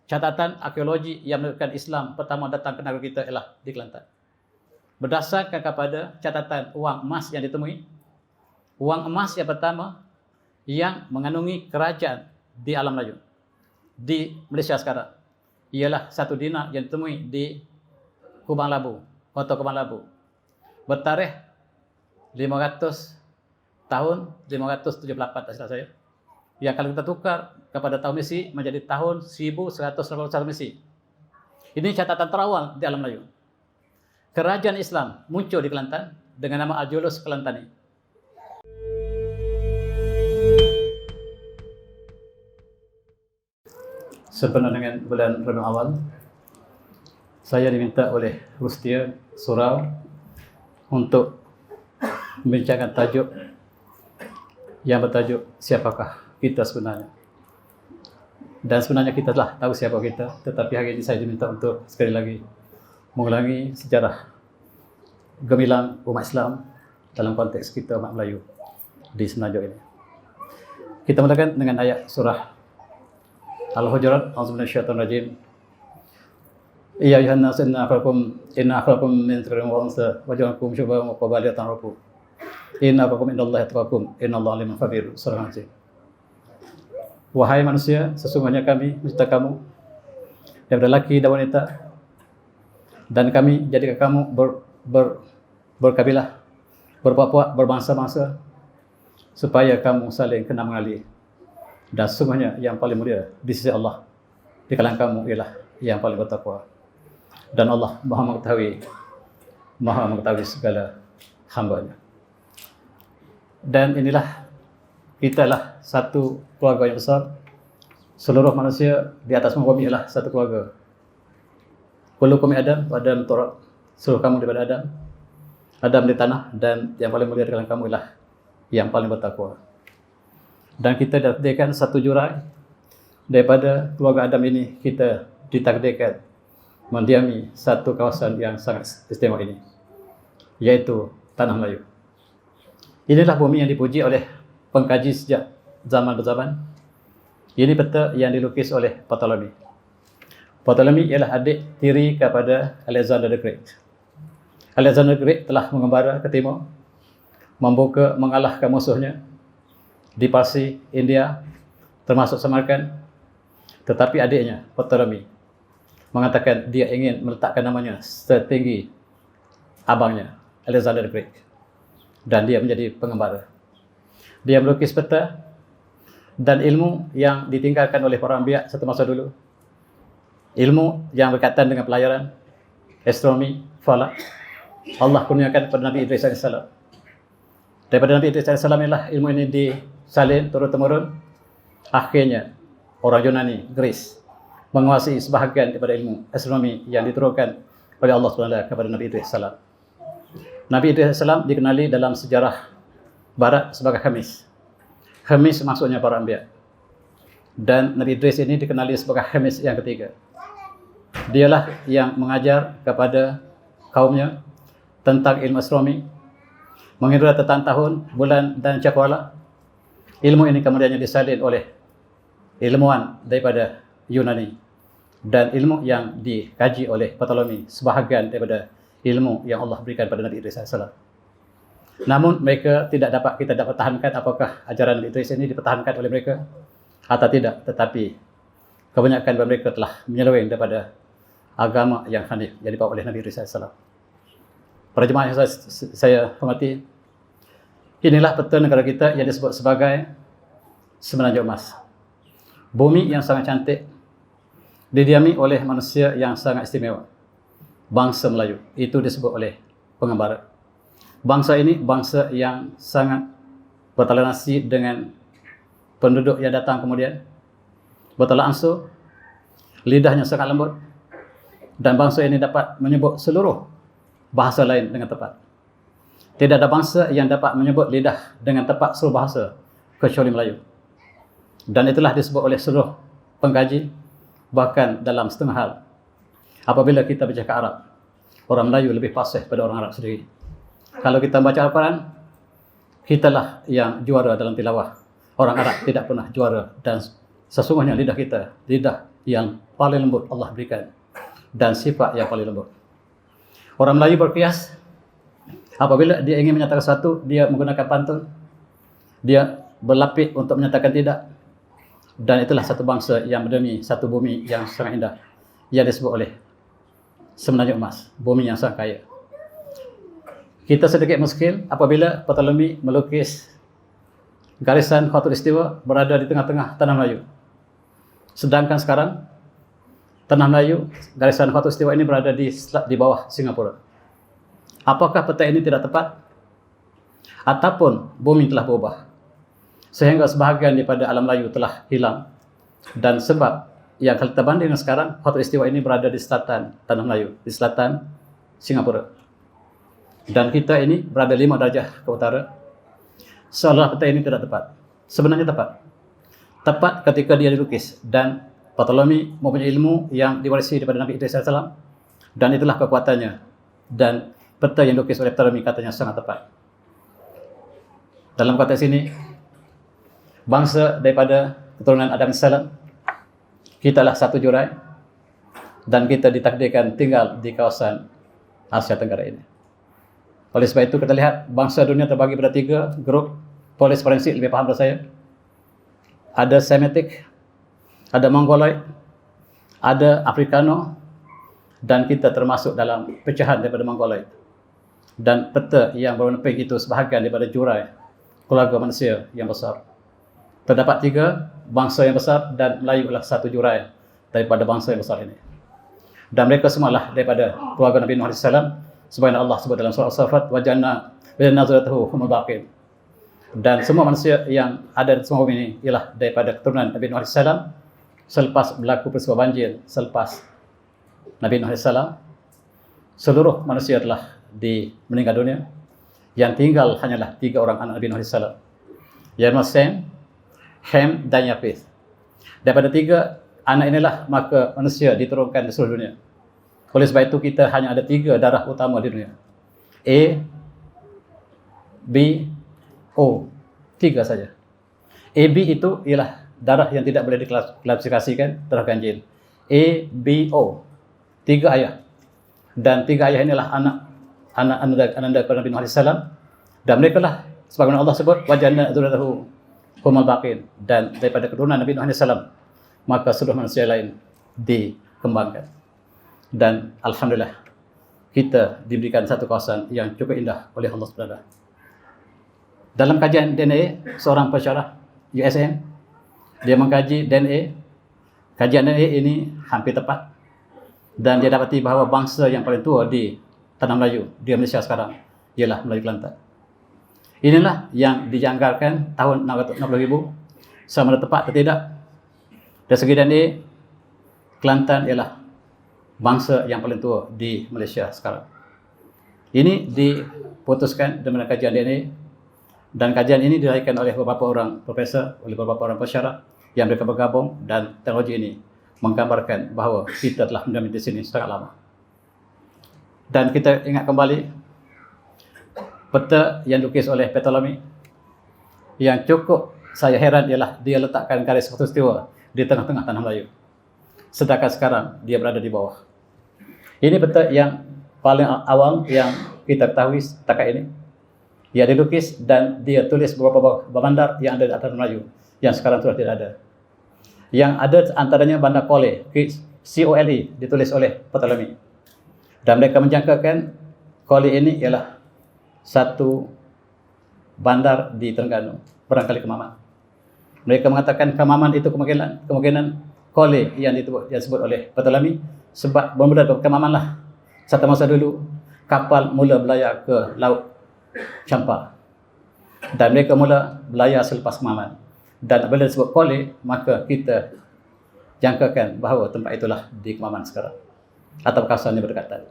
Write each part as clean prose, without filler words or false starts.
catatan arkeologi yang menunjukkan Islam pertama datang ke negara kita ialah di Kelantan. Berdasarkan kepada catatan wang emas yang ditemui, wang emas yang pertama yang mengandungi kerajaan di alam Melayu, di Malaysia sekarang, ialah 1 dinar yang ditemui di Kubang Labu, Kota Kubang Labu, bertarikh 500 tahun 578 tak silap saya. Yang kalau kita tukar kepada tahun Mesi menjadi tahun 1181 Mesi. Ini catatan terawal di alam Melayu. Kerajaan Islam muncul di Kelantan dengan nama Al-Julus Kelantani. Sempena dengan bulan Rabiul Awal, saya diminta oleh Rustia Surau untuk membincangkan tajuk yang bertajuk siapakah kita sebenarnya. Dan sebenarnya kita telah tahu siapa kita, tetapi hari ini saya diminta untuk sekali lagi mengulangi sejarah gemilang umat Islam dalam konteks kita umat Melayu di Semenanjung ini. Kita mulakan dengan ayat surah Al-Hujurat, A'udzubillahi minasyaitonir rajim. Ya ayuhan nas inna akhrakum min dzikrin wa unsa wa ja'alakum syu'uban wa qabaila ta'arafu. Inna akrakum indallahi atqakum innallaha alimun khabir. Surah Al-Jin. Wahai manusia, sesungguhnya kami mencipta kamu daripada laki dan wanita, dan kami jadikan kamu berkabilah, berpuak-puak, berbangsa-bangsa, supaya kamu saling kenal mengenali. Dan sesungguhnya yang paling mulia di sisi Allah di kalangan kamu ialah yang paling bertakwa. Dan Allah Maha mengetahui segala hamba-Nya. Dan inilah, kita lah satu keluarga yang besar. Seluruh manusia di atas muka bumi ialah satu keluarga. Kullukum Adam, Adam Turab. Seluruh kamu daripada Adam, Adam di tanah, dan yang paling mulia di kalangan kamu ialah yang paling bertakwa. Dan kita ditakdirkan satu jurang daripada keluarga Adam ini, kita ditakdirkan mendiami satu kawasan yang sangat istimewa ini, yaitu Tanah Melayu. Inilah bumi yang dipuji oleh pengkaji sejak zaman berzaman. Ini peta yang dilukis oleh Ptolemy. Ptolemy ialah adik tiri kepada Alexander the Great. Alexander the Great telah mengembara ke timur, mengalahkan musuhnya di Parsi, India, termasuk Samarkand. Tetapi adiknya, Ptolemy, mengatakan dia ingin meletakkan namanya setinggi abangnya, Alexander the Great. Dan dia menjadi pengembara. Dia melukis peta dan ilmu yang ditinggalkan oleh para anbiya satu masa dulu. Ilmu yang berkaitan dengan pelayaran, astronomi, falak, Allah kurniakan kepada Nabi Idris AS. Daripada Nabi Idris AS ialah ilmu ini disalin turun-temurun. Akhirnya orang Yunani, Greece, menguasai sebahagian daripada ilmu astronomi yang diturunkan oleh Allah SWT kepada Nabi Idris AS. Nabi Idris AS dikenali dalam sejarah Barat sebagai Khamis. Khamis maksudnya para anbiya. Dan Nabi Idris ini dikenali sebagai Khamis yang ketiga. Dialah yang mengajar kepada kaumnya tentang ilmu astronomi, mengira tentang tahun, bulan dan cakrawala. Ilmu ini kemudiannya disalin oleh ilmuwan daripada Yunani, dan ilmu yang dikaji oleh Ptolemy sebahagian daripada ilmu yang Allah berikan pada Nabi Idris AS. Namun mereka kita dapat pertahankan apakah ajaran Nabi Idris ini dipertahankan oleh mereka atau tidak. Tetapi kebanyakan dari mereka telah menyeleweng daripada agama yang hanif yang dibawa oleh Nabi Idris AS. Para jemaah yang saya hormati, inilah peta negara kita yang disebut sebagai Semenanjung Emas. Bumi yang sangat cantik, didiami oleh manusia yang sangat istimewa, bangsa Melayu. Itu disebut oleh pengembara. Bangsa ini bangsa yang sangat bertoleransi dengan penduduk yang datang kemudian, bertolak ansur, lidahnya sangat lembut, dan bangsa ini dapat menyebut seluruh bahasa lain dengan tepat. Tidak ada bangsa yang dapat menyebut lidah dengan tepat seluruh bahasa kecuali Melayu. Dan itulah disebut oleh seluruh pengkaji, bahkan dalam setengah hal. Apabila kita bercakap Arab, orang Melayu lebih fasih pada orang Arab sendiri. Kalau kita baca Al-Quran, kitalah yang juara dalam tilawah. Orang Arab tidak pernah juara, dan sesungguhnya lidah kita, lidah yang paling lembut Allah berikan dan sifat yang paling lembut. Orang Melayu berkias, apabila dia ingin menyatakan sesuatu, dia menggunakan pantun, dia berlapik untuk menyatakan tidak. Dan itulah satu bangsa yang berdemi satu bumi yang sangat indah, yang disebut oleh Semenanjung Emas, bumi yang sangat kaya. Kita sedikit muskil apabila Ptolemy melukis garisan Khatul Istiwa berada di tengah-tengah tanah Melayu. Sedangkan sekarang tanah Melayu, garisan Khatul Istiwa ini berada di bawah Singapura. Apakah peta ini tidak tepat? Ataupun bumi telah berubah sehingga sebahagian daripada alam Melayu telah hilang, dan sebab yang kalau kita bandingkan sekarang, Khatul Istiwa ini berada di selatan tanah Melayu, di selatan Singapura, dan kita ini berada 5 darjah ke utara. Seolah peta ini tidak tepat. Sebenarnya tepat ketika dia dilukis, dan Ptolemy mempunyai ilmu yang diwarisi daripada Nabi Idris AS, dan itulah kekuatannya, dan peta yang dilukis oleh Ptolemy katanya sangat tepat. Dalam konteks ini, bangsa daripada keturunan Adam AS, kitalah satu jurai, dan kita ditakdirkan tinggal di kawasan Asia Tenggara ini. Oleh sebab itu kita lihat bangsa dunia terbagi pada 3 grup. Polis forensik lebih paham dari saya. Ada Semitic, ada Mongoloid, ada Africano, dan kita termasuk dalam pecahan daripada Mongoloid. Dan peta yang berwarna pink itu sebahagian daripada jurai keluarga manusia yang besar. Terdapat 3 bangsa yang besar, dan Melayu adalah satu jurai daripada bangsa yang besar ini. Dan mereka semualah daripada keluarga Nabi Nuh AS, sebagaimana Allah sebut dalam surah As-Saffat, wa janna zurriyyatahu humul baqin. Dan semua manusia yang ada di semua bumi ini ialah daripada keturunan Nabi Nuh AS. Selepas berlaku peristiwa banjir, selepas Nabi Nuh AS, seluruh manusia telah meninggal dunia. Yang tinggal hanyalah 3 orang anak Nabi Nuh AS, yaitu Sem, Ham, dan Yafith. Daripada 3 anak inilah maka manusia diturunkan di seluruh dunia. Oleh sebab itu kita hanya ada 3 darah utama di dunia. A, B, O. 3 saja. AB itu ialah darah yang tidak boleh diklasifikasikan, darah ganjil. A, B, O. 3 ayah. Dan 3 ayah inilah anak kepada Nabi Nuh AS. Dan mereka lah, sebagaimana Allah sebut, wa janna zurriyyatahu humul baqin. Dan daripada keturunan Nabi Nuh AS, maka seluruh manusia lain dikembangkan. Dan alhamdulillah kita diberikan satu kawasan yang cukup indah oleh Allah SWT. Dalam kajian DNA, seorang pensyarah USM, dia mengkaji DNA. Kajian DNA ini hampir tepat, dan dia dapati bahawa bangsa yang paling tua di tanah Melayu, di Malaysia sekarang, ialah Melayu Kelantan. Inilah yang dijangkarkan tahun 660,000, sama ada tepat atau tidak. Dari segi DNA, Kelantan ialah bangsa yang paling tua di Malaysia sekarang. Ini diputuskan dengan kajian DNA, dan kajian ini dilahirkan oleh beberapa orang profesor, oleh beberapa orang pensyarah yang mereka bergabung, dan teknologi ini menggambarkan bahawa kita telah mendiami di sini sangat lama. Dan kita ingat kembali peta yang dilukis oleh Ptolemy. Yang cukup saya heran ialah dia letakkan garis khatulistiwa di tengah-tengah tanah Melayu, sedangkan sekarang dia berada di bawah. Ini peta yang paling awal yang kita ketahui setakat ini. Dia dilukis dan dia tulis beberapa bandar yang ada di atas Melayu yang sekarang sudah tidak ada. Yang ada antaranya bandar Cole, C-O-L-E, ditulis oleh Ptolemy. Dan mereka menjangkakan Cole ini ialah satu bandar di Terengganu, barangkali Kemaman. Mereka mengatakan Kemaman itu kemungkinan Cole yang disebut oleh Ptolemy, sebab bermula dari Kemaman lah satu masa dulu kapal mula berlayar ke Laut Champa, dan mereka mula berlayar selepas Kemaman. Dan bila disebut Cole, maka kita jangkakan bahawa tempat itulah di Kemaman sekarang, atau kawasan yang berdekatan.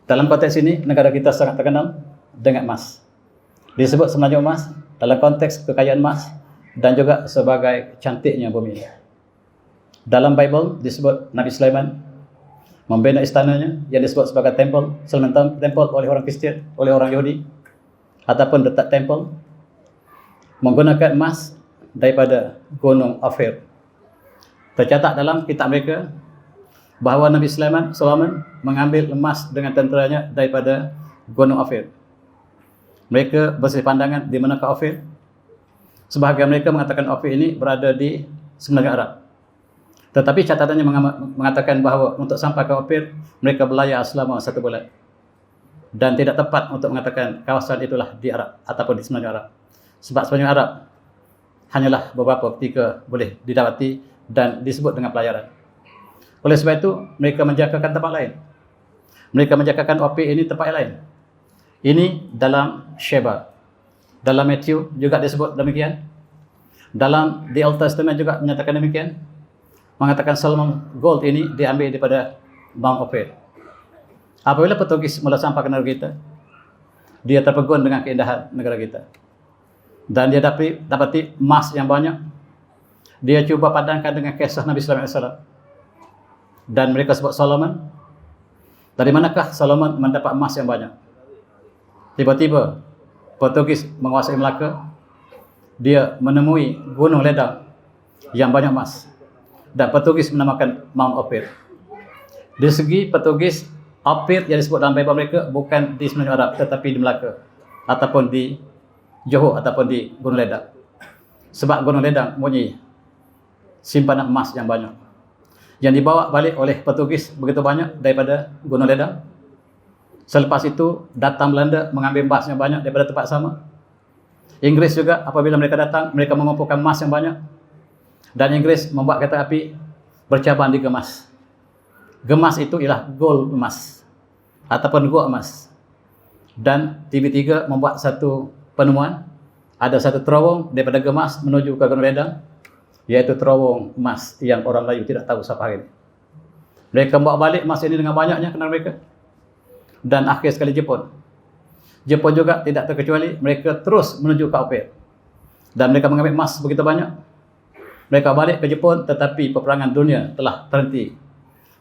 Dalam konteks ini, negara kita sangat terkenal dengan emas. Disebut Semenanjung Emas dalam konteks kekayaan emas, dan juga sebagai cantiknya bumi. Dalam Bible disebut Nabi Sulaiman membina istananya yang disebut sebagai temple, Sulaiman Temple oleh orang Kristian, oleh orang Yahudi, ataupun The Third Temple, menggunakan emas daripada Gunung Ophir. Tercatat dalam kitab mereka bahawa Nabi Sulaiman mengambil emas dengan tenteranya daripada Gunung Ophir. Mereka bersih pandangan di manakah Ophir. Sebahagian mereka mengatakan Ophir ini berada di semenanjung Arab. Tetapi catatannya mengatakan bahawa untuk sampai ke Ophir, mereka berlayar selama 1 bulan. Dan tidak tepat untuk mengatakan kawasan itulah di Arab ataupun di semenanjung Arab. Sebab semenanjung Arab hanyalah beberapa ketika boleh didapati dan disebut dengan pelayaran. Oleh sebab itu, mereka menjangkakan tempat lain. Mereka menjangkakan Ophir ini tempat lain. Ini dalam Sheba. Dalam Matthew juga disebut demikian. Dalam The Old Testament juga menyatakan demikian. Mengatakan Solomon Gold ini diambil daripada Mount Ophir. Apabila Portugis mula sampai ke negara kita, dia terpegun dengan keindahan negara kita. Dan dia dapati emas yang banyak. Dia cuba padankan dengan kisah Nabi Sulaiman AS. Dan mereka sebut Solomon. Dari manakah Solomon mendapat emas yang banyak? Tiba-tiba Portugis menguasai Melaka. Dia menemui Gunung Ledang yang banyak emas. Dan Portugis menamakan Mount Ophir. Di segi Portugis, Ophir yang disebut dalam Bible mereka bukan di semenanjung Arab, tetapi di Melaka ataupun di Johor ataupun di Gunung Ledang. Sebab Gunung Ledang mempunyai simpanan emas yang banyak. Yang dibawa balik oleh Portugis begitu banyak daripada Gunung Ledang. Selepas itu datang Belanda mengambil emas yang banyak daripada tempat sama. Inggris juga apabila mereka datang, mereka mengumpulkan emas yang banyak. Dan Inggris membuat kereta api bercabang di Gemas. Gemas itu ialah gold emas ataupun gua emas. Dan TV3 membuat satu penemuan. Ada satu terowong daripada Gemas menuju ke Gunung Ledang, iaitu terowong emas yang orang Melayu tidak tahu siapa hari ini. Mereka membawa balik emas ini dengan banyaknya ke negara mereka. Dan akhir sekali Jepun juga tidak terkecuali, mereka terus menuju ke Ophir. Dan mereka mengambil emas begitu banyak. Mereka balik ke Jepun, tetapi peperangan dunia telah terhenti.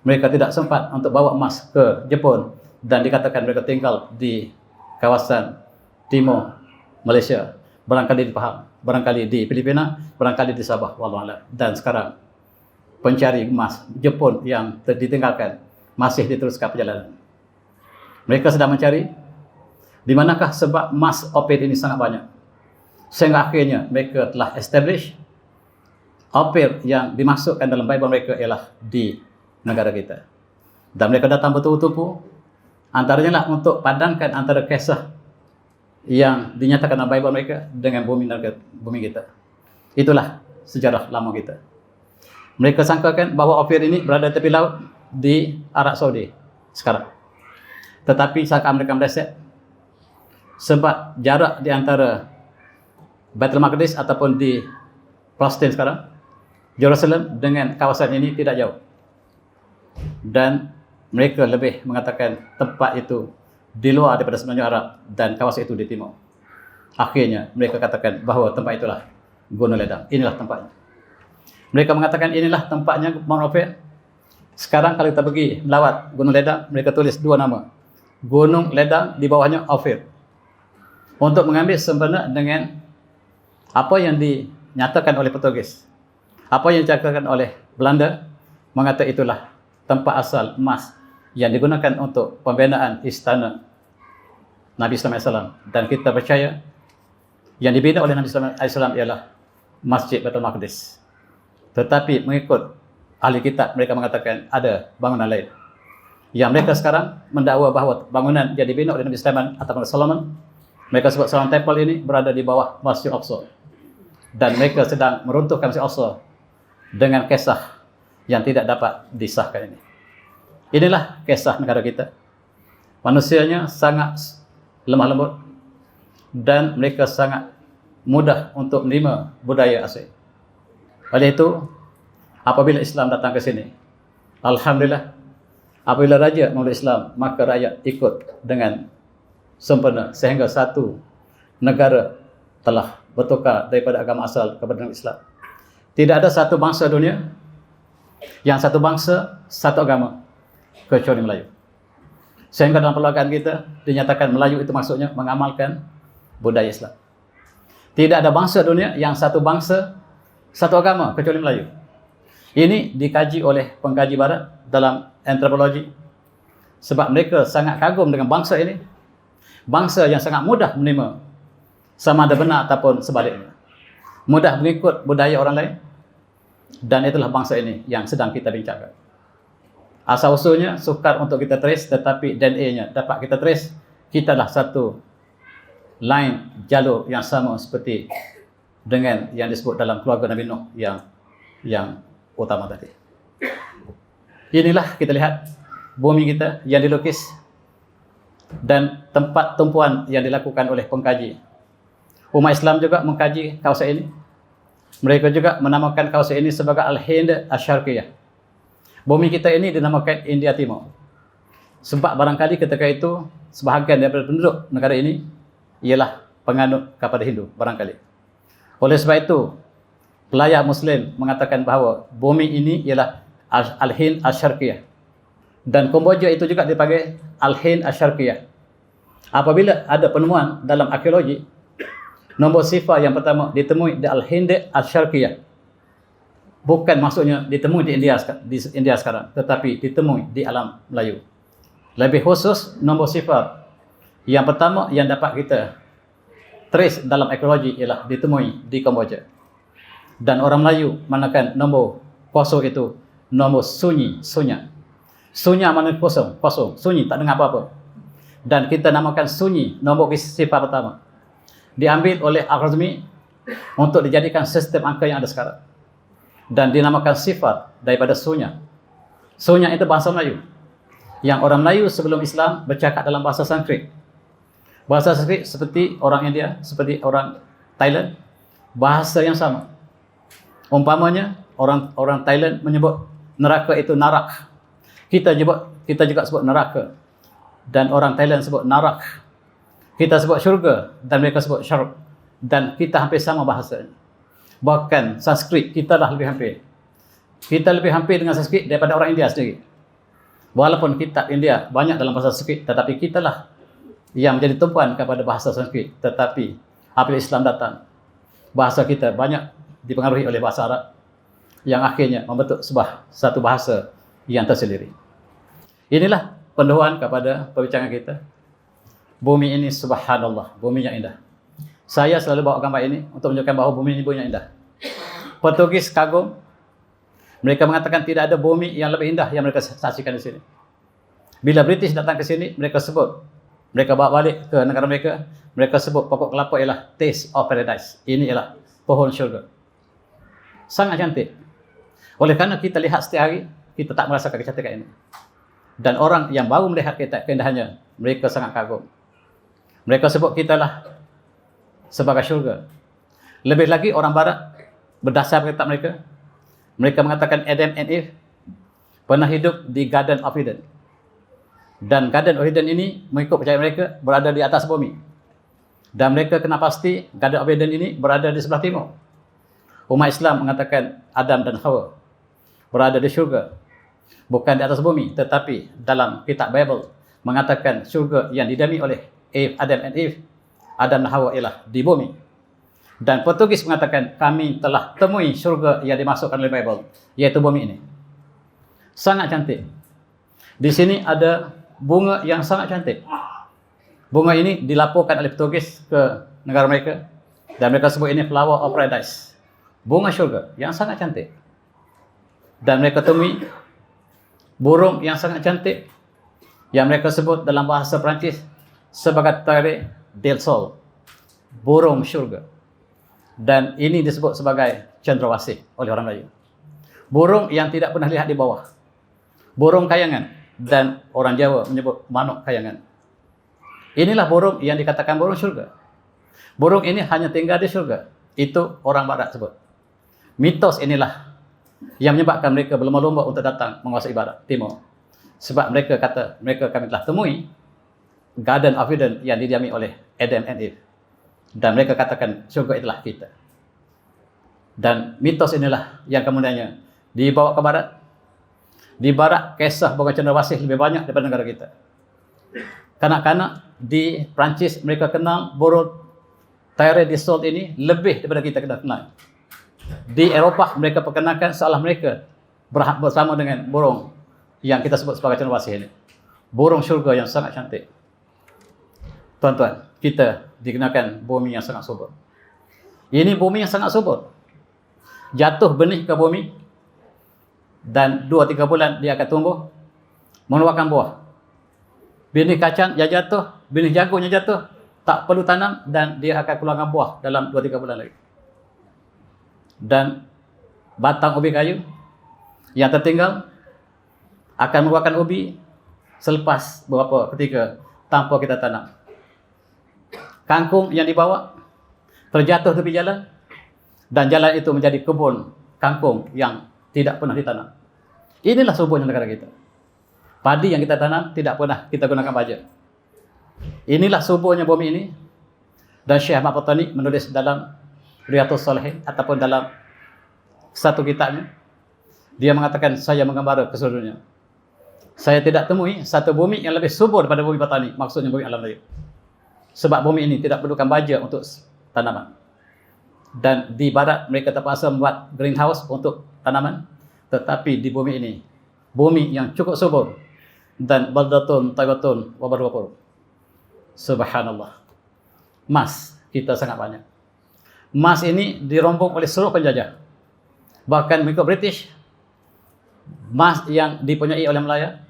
Mereka tidak sempat untuk bawa emas ke Jepun. Dan dikatakan mereka tinggal di kawasan timur Malaysia. Barangkali di Pahang, barangkali di Filipina, barangkali di Sabah, wallahualam. Dan sekarang pencari emas Jepun yang ditinggalkan masih diteruskan perjalanan. Mereka sedang mencari di manakah sebab emas Ophir ini sangat banyak. Sehingga akhirnya mereka telah establish Ophir yang dimasukkan dalam Bible mereka ialah di negara kita. Dan mereka datang betul-betul antaranya lah untuk padankan antara kisah yang dinyatakan dalam Bible mereka dengan bumi kita. Itulah sejarah lama kita. Mereka sangkakan bahawa Ophir ini berada di tepi laut di Arab Saudi sekarang. Tetapi sangkaan mereka meleset. Sebab jarak di antara Baitul Maqdis ataupun di Palestin sekarang, Jerusalem dengan kawasan ini tidak jauh. Dan mereka lebih mengatakan tempat itu di luar daripada semenanjung Arab dan kawasan itu di timur. Akhirnya mereka katakan bahawa tempat itulah Gunung Ledang. Inilah tempatnya. Mereka mengatakan inilah tempatnya Mount Ophir. Sekarang kalau kita pergi melawat Gunung Ledang, mereka tulis dua nama. Gunung Ledang, di bawahnya Ophir. Untuk mengambil sempena dengan apa yang dinyatakan oleh Portugis. Apa yang dicakapkan oleh Belanda, mengatakan itulah tempat asal emas yang digunakan untuk pembinaan istana Nabi Sulaiman AS. Dan kita percaya yang dibina oleh Nabi Sulaiman AS ialah Masjid Baitul Maqdis. Tetapi mengikut ahli kitab, mereka mengatakan ada bangunan lain. Yang mereka sekarang mendakwa bahawa bangunan yang dibina oleh Nabi Sulaiman atau Solomon, mereka sebut Solomon Temple ini berada di bawah Masjid Al-Aqsa. Dan mereka sedang meruntuhkan Masjid Al-Aqsa dengan kisah yang tidak dapat disahkan ini. Inilah kisah negara kita. Manusianya sangat lemah lembut dan mereka sangat mudah untuk menerima budaya asing. Oleh itu, apabila Islam datang ke sini, alhamdulillah, apabila raja memeluk Islam, maka rakyat ikut dengan sempurna sehingga satu negara telah bertukar daripada agama asal kepada Islam. Tidak ada satu bangsa dunia yang satu bangsa, satu agama kecuali Melayu. Sehingga dalam perlogaan kita dinyatakan Melayu itu maksudnya mengamalkan budaya Islam. Tidak ada bangsa dunia yang satu bangsa, satu agama kecuali Melayu. Ini dikaji oleh pengkaji barat dalam antropologi sebab mereka sangat kagum dengan bangsa ini. Bangsa yang sangat mudah menerima sama ada benar ataupun sebaliknya. Mudah mengikut budaya orang lain. Dan itulah bangsa ini yang sedang kita bincangkan. Asal-usulnya sukar untuk kita trace, tetapi DNA-nya dapat kita trace. Kita adalah satu line jalur yang sama seperti dengan yang disebut dalam keluarga Nabi Nuh yang utama tadi. Inilah kita lihat bumi kita yang dilukis dan tempat tumpuan yang dilakukan oleh pengkaji. Umat Islam juga mengkaji kawasan ini. Mereka juga menamakan kawasan ini sebagai Al-Hind Asy-Syarqiyah. Bumi kita ini dinamakan India Timur. Sebab barangkali ketika itu sebahagian daripada penduduk negara ini ialah penganut kepada Hindu barangkali. Oleh sebab itu, pelayar Muslim mengatakan bahawa bumi ini ialah Al-Hind Asy-Syarqiyah. Dan Kamboja itu juga dipanggil Al-Hind Asy-Syarqiyah. Apabila ada penemuan dalam arkeologi, nombor sifar yang pertama ditemui di Al-Hind Asy-Syarqiyah. Bukan maksudnya ditemui di India sekarang, tetapi ditemui di alam Melayu. Lebih khusus, nombor sifar yang pertama yang dapat kita trace dalam arkeologi ialah ditemui di Kamboja. Dan orang Melayu mengatakan nombor kosong itu nombor sunyi, sunya. Sunya maknanya kosong, kosong, sunyi, tak dengar apa-apa. Dan kita namakan sunyi, nombor sifar pertama. Diambil oleh Al-Khwarizmi untuk dijadikan sistem angka yang ada sekarang. Dan dinamakan sifar daripada sunya. Sunya itu bahasa Melayu. Yang orang Melayu sebelum Islam bercakap dalam bahasa Sanskrit. Bahasa Sanskrit seperti orang India, seperti orang Thailand, bahasa yang sama. Umpamanya orang Thailand menyebut neraka itu narak. Kita juga sebut neraka. Dan orang Thailand sebut narak. Kita sebut syurga dan mereka sebut syarq. Dan kita hampir sama bahasa. Bahkan Sanskrit kita dah lebih hampir. Kita lebih hampir dengan Sanskrit daripada orang India sendiri. Walaupun kitab India banyak dalam bahasa Sanskrit, tetapi kita lah yang menjadi tumpuan kepada bahasa Sanskrit. Tetapi apabila Islam datang, bahasa kita banyak dipengaruhi oleh bahasa Arab yang akhirnya membentuk satu bahasa yang tersendiri. Inilah pendahuluan kepada perbincangan kita. Bumi ini subhanallah, bumi yang indah. Saya selalu bawa gambar ini untuk menunjukkan bahawa bumi ini bumi yang indah. Portugis kagum. Mereka mengatakan tidak ada bumi yang lebih indah yang mereka saksikan di sini. Bila British datang ke sini, mereka bawa balik ke negara mereka, mereka sebut pokok kelapa ialah taste of paradise. Ini ialah pohon syurga. Sangat cantik. Oleh kerana kita lihat setiap hari, kita tak merasakan kecantikan ini. Dan orang yang baru melihat keindahannya, mereka sangat kagum. Mereka sebut kita lah sebagai syurga. Lebih lagi orang barat, berdasar kitab mereka, mereka mengatakan Adam and Eve pernah hidup di Garden of Eden. Dan Garden of Eden ini, mengikut percayaan mereka, berada di atas bumi. Dan mereka kena pasti Garden of Eden ini berada di sebelah timur. Umat Islam mengatakan Adam dan Hawa berada di syurga. Bukan di atas bumi, tetapi dalam kitab Bible mengatakan syurga yang didiami oleh Adam and Eve, Adam dan Hawa ialah di bumi. Dan Portugis mengatakan kami telah temui syurga yang dimasukkan oleh Bible, iaitu bumi ini. Sangat cantik. Di sini ada bunga yang sangat cantik. Bunga ini dilaporkan oleh Portugis ke negara mereka dan mereka sebut ini flower of paradise. Bunga syurga yang sangat cantik. Dan mereka temui burung yang sangat cantik yang mereka sebut dalam bahasa Perancis sebagai Tare del Sol, burung syurga. Dan ini disebut sebagai cendrawasih oleh orang Melayu. Burung yang tidak pernah lihat di bawah. Burung kayangan. Dan orang Jawa menyebut manuk kayangan. Inilah burung yang dikatakan burung syurga. Burung ini hanya tinggal di syurga. Itu orang barat sebut. Mitos inilah yang menyebabkan mereka berlomba-lomba untuk datang menguasai barat timur. Sebab mereka kata, kami telah temui Garden of Eden yang didiami oleh Adam and Eve. Dan mereka katakan syurga itulah kita. Dan mitos inilah yang kemudiannya dibawa ke barat. Di barat, kisah bunga cendrawasih lebih banyak daripada negara kita. Kanak-kanak di Perancis mereka kenal burung Tare del Sol ini lebih daripada kita kenal. Di Eropah mereka perkenalkan seolah mereka bersama dengan burung yang kita sebut sebagai cenderawasih ini. Burung syurga yang sangat cantik. Tuan-tuan, kita dikenakan bumi yang sangat subur. Ini bumi yang sangat subur. Jatuh benih ke bumi dan 2-3 bulan dia akan tumbuh, mengeluarkan buah. Benih kacang yang jatuh, benih jagung yang jatuh, tak perlu tanam dan dia akan keluarkan buah dalam 2-3 bulan lagi. Dan batang ubi kayu yang tertinggal akan mengeluarkan ubi selepas beberapa ketika tanpa kita tanam. Kangkung yang dibawa terjatuh tepi jalan dan jalan itu menjadi kebun kangkung yang tidak pernah ditanam. Inilah suburnya negara kita. Padi yang kita tanam tidak pernah kita gunakan baja. Inilah suburnya bumi ini. Dan Syekh Ahmad Patani menulis dalam Riyadhus Shalihin ataupun dalam satu kitabnya, dia mengatakan, saya menggambar ke seluruh dunia. Saya tidak temui satu bumi yang lebih subur daripada bumi Patani, maksudnya bumi alam raya. Sebab bumi ini tidak perlukan baja untuk tanaman. Dan di barat mereka terpaksa membuat greenhouse untuk tanaman. Tetapi di bumi ini, bumi yang cukup subur. Dan baldatun tayyibatun wa barwaqur. Subhanallah. Emas kita sangat banyak. Emas ini dirombong oleh seluruh penjajah. Bahkan mengikut British, emas yang dipunyai oleh Malaya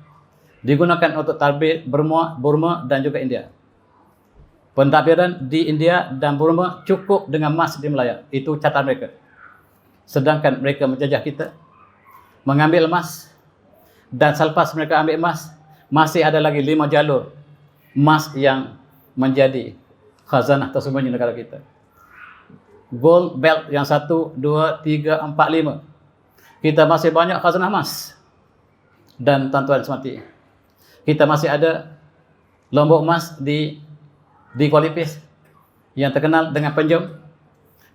digunakan untuk tadbir Burma dan juga India. Pentadbiran di India dan Burma cukup dengan emas di Malaya. Itu catatan mereka. Sedangkan mereka menjajah kita, mengambil emas, dan selepas mereka ambil emas, masih ada lagi 5 jalur emas yang menjadi khazanah tersembunyi negara kita. Gold belt yang 1, 2, 3, 4, 5. Kita masih banyak khazanah emas. Dan tuan-tuan semati, kita masih ada lombok emas di Kuala Lumpur yang terkenal dengan penjom.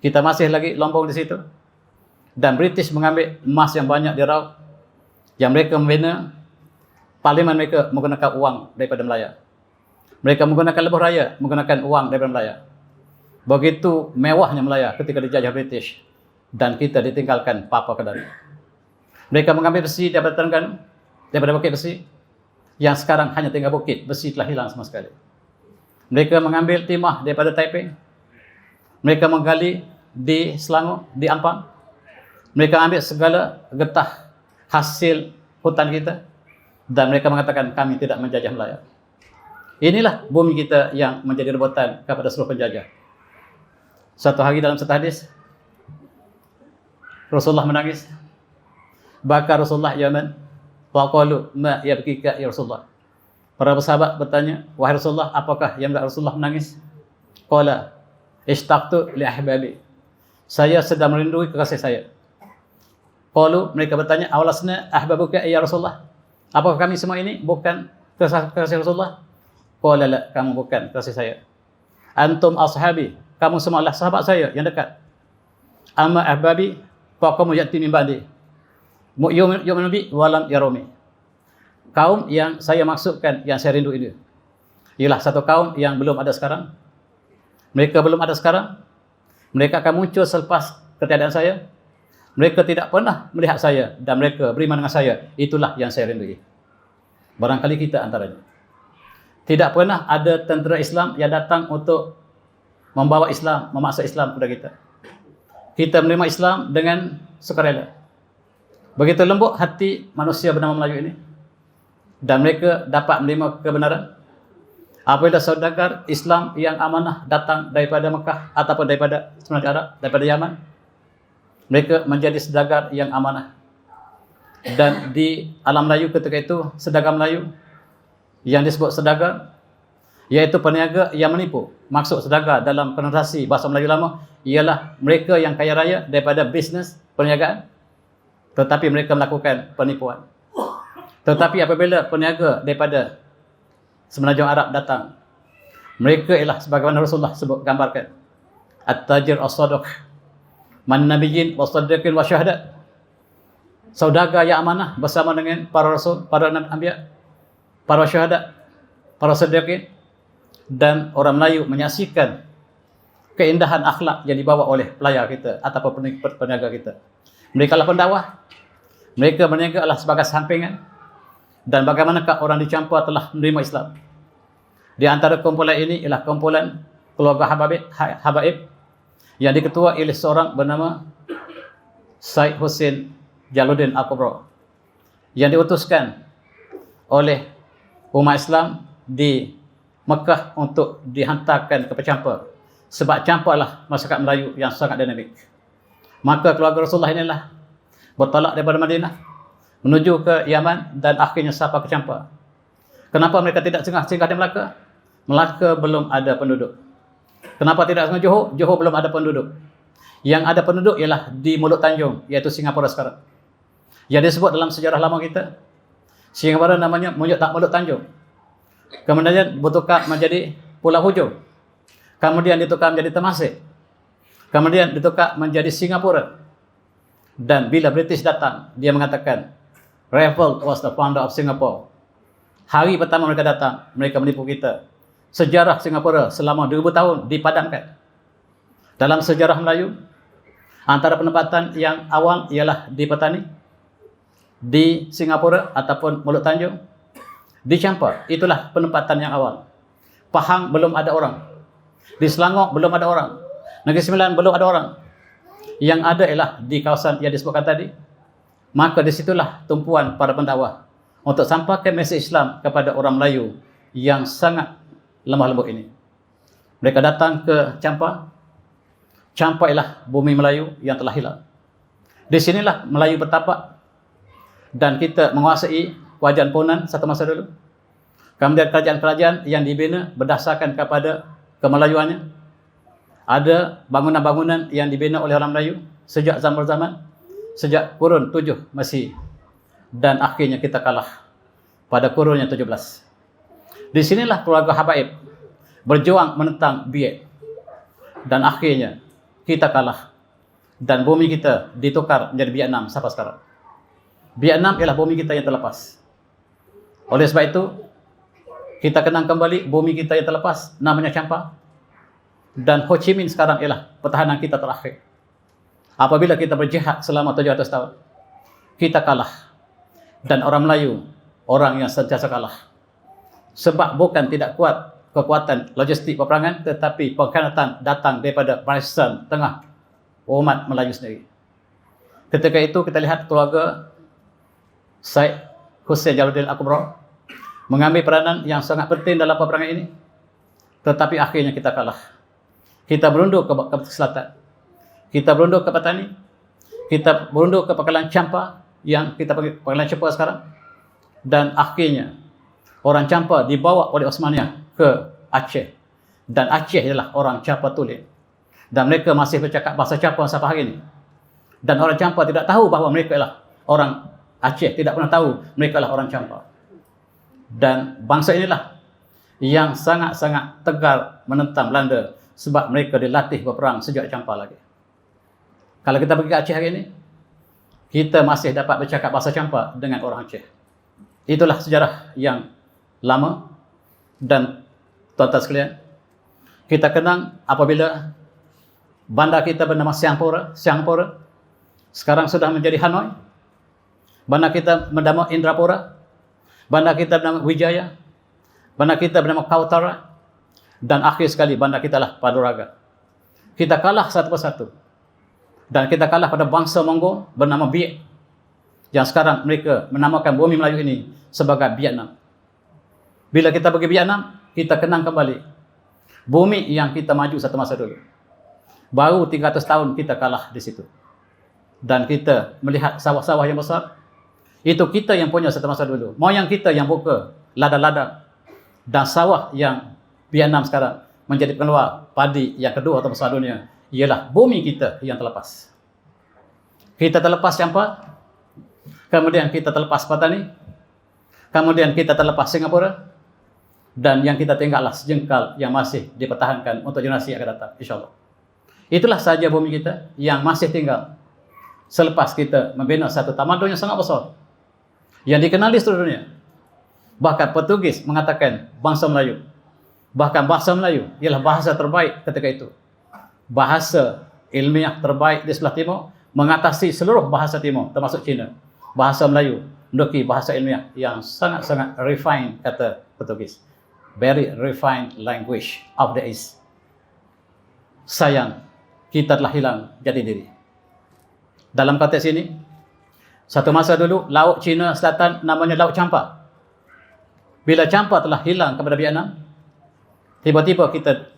Kita masih lagi lombong di situ. Dan British mengambil emas yang banyak di Raub, yang mereka membina parlimen mereka menggunakan uang daripada Melaya. Mereka menggunakan lebuh raya menggunakan uang daripada Melaya. Begitu mewahnya Melaya ketika dijajah British, dan kita ditinggalkan papa kedari. Mereka mengambil besi daripada Terengganu, daripada bukit besi, yang sekarang hanya tinggal bukit, besi telah hilang sama sekali. Mereka mengambil timah daripada Taipei. Mereka menggali di Selangor, di Ampang. Mereka ambil segala getah hasil hutan kita. Dan mereka mengatakan, kami tidak menjajah Melaya. Inilah bumi kita yang menjadi rebutan kepada seluruh penjajah. Suatu hari dalam satu hadis, Rasulullah menangis. Baka Rasulullah Yaman. Faqalu ma yabkika ya Rasulullah. Para sahabat bertanya, wahai Rasulullah, apakah yang membuat Rasulullah menangis? Qala, ishtaqtu li ahbabi. Saya sedang merindui kekasih saya. Qalu, mereka bertanya, awalasna ahbabuka ya Rasulullah. Apakah kami semua ini bukan kekasih Rasulullah? Qala la, kamu bukan kekasih saya. Antum ashabi, kamu semua adalah sahabat saya yang dekat. Amma ahbabi, faqamu ya'ti min ba'di. Yu'minu bi walam yarumi. Kaum yang saya maksudkan, yang saya rindu ini, ialah satu kaum yang belum ada sekarang. Mereka belum ada sekarang. Mereka akan muncul selepas ketiadaan saya. Mereka tidak pernah melihat saya dan mereka beriman dengan saya. Itulah yang saya rindui. Barangkali kita antaranya. Tidak pernah ada tentera Islam yang datang untuk membawa Islam, memaksa Islam kepada kita. Kita menerima Islam dengan sukarela. Begitu lembut hati manusia bernama Melayu ini. Dan mereka dapat menerima kebenaran. Apabila saudagar Islam yang amanah datang daripada Mekah ataupun daripada Semenanjung Arab, daripada Yaman, mereka menjadi saudagar yang amanah. Dan di alam Melayu ketika itu, saudagar Melayu yang disebut saudagar, iaitu peniaga yang menipu. Maksud saudagar dalam konotasi bahasa Melayu lama ialah mereka yang kaya raya daripada bisnes perniagaan, tetapi mereka melakukan penipuan. Tetapi apabila peniaga daripada Semenanjung Arab datang, mereka ialah sebagaimana Rasulullah sebut, gambarkan, at-tajir as-sadiq man nabiyyin was-siddiqin wasyuhada. Saudagar yang amanah bersama dengan para rasul, para anbiya, para syuhada, para siddiqin, dan orang Melayu menyaksikan keindahan akhlak yang dibawa oleh pelayar kita ataupun peniaga kita. Mereka adalah pendakwah Mereka berniaga adalah sebagai sampingan. Dan bagaimanakah orang di Champa telah menerima Islam? Di antara kumpulan ini ialah kumpulan keluarga Habaib yang diketuai oleh seorang bernama Syed Hussein Jalaluddin Al-Kubra yang diutuskan oleh umat Islam di Mekah untuk dihantarkan ke Champa, sebab Champa adalah masyarakat Melayu yang sangat dinamik. Maka keluarga Rasulullah inilah bertolak daripada Madinah menuju ke Yaman dan akhirnya sampai ke Champa. Kenapa mereka tidak singgah di Melaka? Melaka belum ada penduduk. Kenapa tidak singgah Johor? Johor belum ada penduduk. Yang ada penduduk ialah di Mulut Tanjung, iaitu Singapura sekarang. Yang disebut dalam sejarah lama kita, Singapura namanya Mulut Tanjung. Kemudian bertukar menjadi Pulau Hujung. Kemudian ditukar menjadi Temasek. Kemudian ditukar menjadi Singapura. Dan bila British datang, dia mengatakan, Raffles was the founder of Singapore. Hari pertama mereka datang, mereka menipu kita. Sejarah Singapura selama 2000 tahun dipadamkan. Dalam sejarah Melayu, antara penempatan yang awal ialah di Petani, di Singapura ataupun Mulut Tanjung, di Champa. Itulah penempatan yang awal. Pahang belum ada orang. Di Selangor belum ada orang. Negeri Sembilan belum ada orang. Yang ada ialah di kawasan yang disebutkan tadi. Maka disitulah tumpuan para pendakwah untuk sampaikan mesej Islam kepada orang Melayu yang sangat lemah lembut ini. Mereka datang ke Champa. Champa ialah bumi Melayu yang telah hilang. Di sinilah Melayu bertapak dan kita menguasai kerajaan Punan satu masa dulu. Kemudian kerajaan-kerajaan yang dibina berdasarkan kepada kemelayuannya. Ada bangunan-bangunan yang dibina oleh orang Melayu sejak zaman-zaman, sejak kurun 7 Mesir. Dan akhirnya kita kalah pada kurun yang 17. Di sinilah keluarga Habaib berjuang menentang Biak. Dan akhirnya kita kalah. Dan bumi kita ditukar menjadi Vietnam sampai sekarang. Vietnam ialah bumi kita yang terlepas. Oleh sebab itu, kita kenang kembali bumi kita yang terlepas, namanya Champa. Dan Ho Chi Minh sekarang ialah pertahanan kita terakhir. Apabila kita berjihad selama 700 tahun, kita kalah. Dan orang Melayu, orang yang sentiasa kalah. Sebab bukan tidak kuat kekuatan logistik peperangan, tetapi pengkhianatan datang daripada barisan tengah umat Melayu sendiri. Ketika itu kita lihat keluarga Syed Hussein Jalaluddin Al-Kubra mengambil peranan yang sangat penting dalam peperangan ini. Tetapi akhirnya kita kalah. Kita berundur ke selatan. Kita berundur ke Petani. Kita berundur ke Pangkalan Champa yang kita panggil Pangkalan Champa sekarang. Dan akhirnya orang Champa dibawa oleh Osmania ke Aceh. Dan Aceh adalah orang Champa tulen. Dan mereka masih bercakap bahasa Champa sampai hari ini. Dan orang Champa tidak tahu bahawa mereka adalah orang Aceh, tidak pernah tahu mereka adalah orang Champa. Dan bangsa inilah yang sangat-sangat tegar menentang Belanda sebab mereka dilatih berperang sejak Champa lagi. Kalau kita pergi ke Aceh hari ini, kita masih dapat bercakap bahasa Champa dengan orang Aceh. Itulah sejarah yang lama. Dan tuan-tuan sekalian, kita kenang apabila bandar kita bernama Singapura sekarang sudah menjadi Hanoi. Bandar kita bernama Indrapura. Bandar kita bernama Wijaya. Bandar kita bernama Kautara. Dan akhir sekali bandar kita lah Paduraga. Kita kalah satu persatu. Dan kita kalah pada bangsa Mongol bernama Biak. Yang sekarang mereka menamakan bumi Melayu ini sebagai Vietnam. Bila kita pergi Vietnam, kita kenang kembali bumi yang kita maju satu masa dulu. Baru 300 tahun kita kalah di situ. Dan kita melihat sawah-sawah yang besar. Itu kita yang punya satu masa dulu. Moyang kita yang buka ladang-ladang. Dan sawah yang Vietnam sekarang menjadi pengeluar padi yang kedua terbesar dunia. Ialah bumi kita yang terlepas. Kita terlepas Champa. Kemudian kita terlepas Petani. Kemudian kita terlepas Singapura. Dan yang kita tinggallah sejengkal yang masih dipertahankan untuk generasi yang akan datang, insyaAllah. Itulah saja bumi kita yang masih tinggal selepas kita membina satu tamadun yang sangat besar yang dikenali seluruh dunia. Bahkan Portugis mengatakan bangsa Melayu. Bahkan bahasa Melayu ialah bahasa terbaik ketika itu. Bahasa ilmiah terbaik di sebelah timur mengatasi seluruh bahasa timur termasuk Cina. bahasa Melayu menduduki bahasa ilmiah yang sangat-sangat refined, kata Portugis. Very refined language of the East. Sayang, kita telah hilang jati diri. Dalam konteks ini, satu masa dulu, Laut Cina Selatan namanya Laut Champa. Bila Champa telah hilang kepada Vietnam, tiba-tiba kita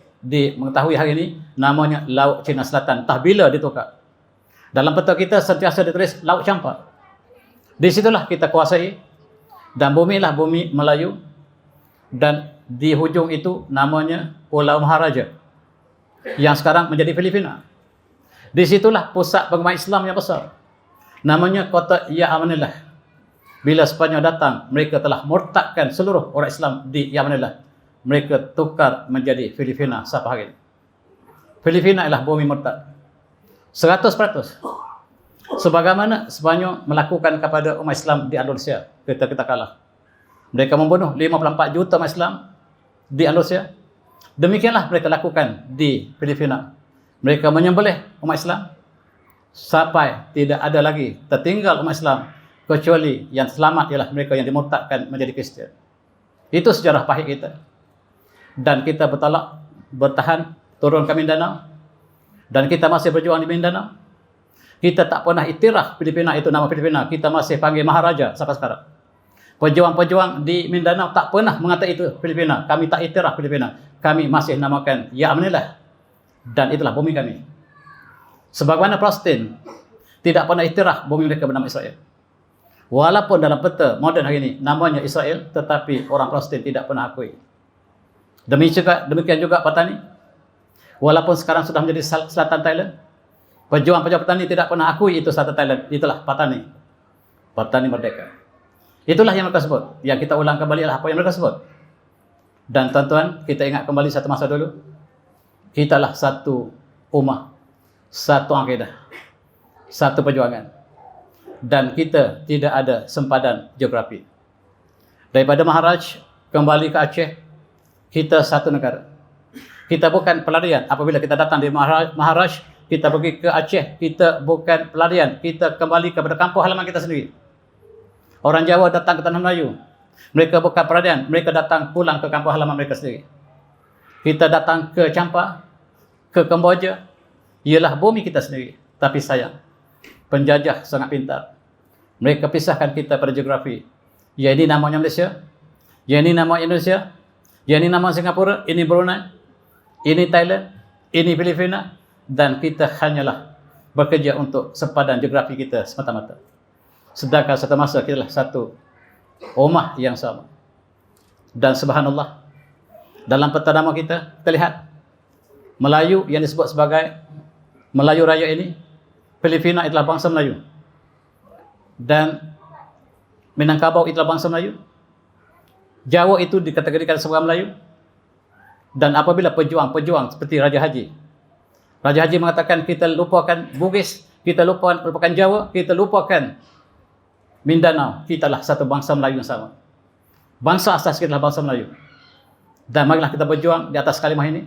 mengetahui hari ini, namanya Laut Cina Selatan. Entah bila ditukar. Dalam peta kita sentiasa ditulis Laut Champa. Di situlah kita kuasai, dan bumi lah bumi Melayu, dan di hujung itu namanya Pulau Maharaja, yang sekarang menjadi Filipina. Di situlah pusat penggemar Islam yang besar, namanya kota Yamanillah. Bila Sepanyol datang, mereka telah murtadkan seluruh orang Islam di Yamanillah. Mereka tukar menjadi Filipina sampai hari ini. Filipina ialah bumi murtad 100%. Sebagaimana Sepanyol melakukan kepada umat Islam di Andalusia ketika kita kalah. Mereka membunuh 54 juta umat Islam di Andalusia. Demikianlah mereka lakukan di Filipina. Mereka menyembelih umat Islam sampai tidak ada lagi tertinggal umat Islam, kecuali yang selamat ialah mereka yang dimurtadkan menjadi Kristian. Itu sejarah pahit kita. Dan kita bertahan turun ke Mindanao, dan kita masih berjuang di Mindanao. Kita tak pernah iktiraf Filipina itu nama Filipina. Kita masih panggil Maharaja sampai sekarang. Pejuang-pejuang di Mindanao tak pernah mengatakan itu Filipina. Kami tak iktiraf Filipina. Kami masih namakan Yamanillah. Dan itulah bumi kami. Sebagaimana Palestin tidak pernah iktiraf bumi mereka bernama Israel. Walaupun dalam peta moden hari ini namanya Israel, tetapi orang Palestin tidak pernah akui. Demikian juga petani. Walaupun sekarang sudah menjadi selatan Thailand, pejuang-pejuang petani tidak pernah akui itu selatan Thailand. Itulah petani. Petani merdeka. Itulah yang mereka sebut. Yang kita ulang kembali adalah apa yang mereka sebut. Dan tuan-tuan, kita ingat kembali satu masa dulu. Kitalah satu ummah, satu akidah, satu perjuangan. Dan kita tidak ada sempadan geografi. Daripada Maharaj kembali ke Aceh, kita satu negara. Kita bukan pelarian. Apabila kita datang di Maharaj, kita pergi ke Aceh, kita bukan pelarian. Kita kembali kepada kampung halaman kita sendiri. Orang Jawa datang ke Tanah Melayu, mereka bukan pelarian. Mereka datang pulang ke kampung halaman mereka sendiri. Kita datang ke Champa, ke Kemboja, ialah bumi kita sendiri. Tapi sayang, penjajah sangat pintar. Mereka pisahkan kita pada geografi. Ya, ini namanya Malaysia, ya ini nama Indonesia, ya ini nama Singapura, ini Brunei, ini Thailand, ini Filipina, dan kita hanyalah bekerja untuk sempadan geografi kita semata-mata. Sedangkan satu masa kita adalah satu ummah yang sama. Dan subhanallah, dalam peta nama kita lihat Melayu yang disebut sebagai Melayu Raya ini, Filipina itulah bangsa Melayu, dan Minangkabau itulah bangsa Melayu. Jawa itu dikategorikan sebagai Melayu. Dan apabila pejuang-pejuang seperti Raja Haji mengatakan kita lupakan Bugis, kita lupakan Jawa, kita lupakan Mindanao, kitalah satu bangsa Melayu yang sama. Bangsa asas kita adalah bangsa Melayu. Dan marilah kita berjuang di atas kalimah ini.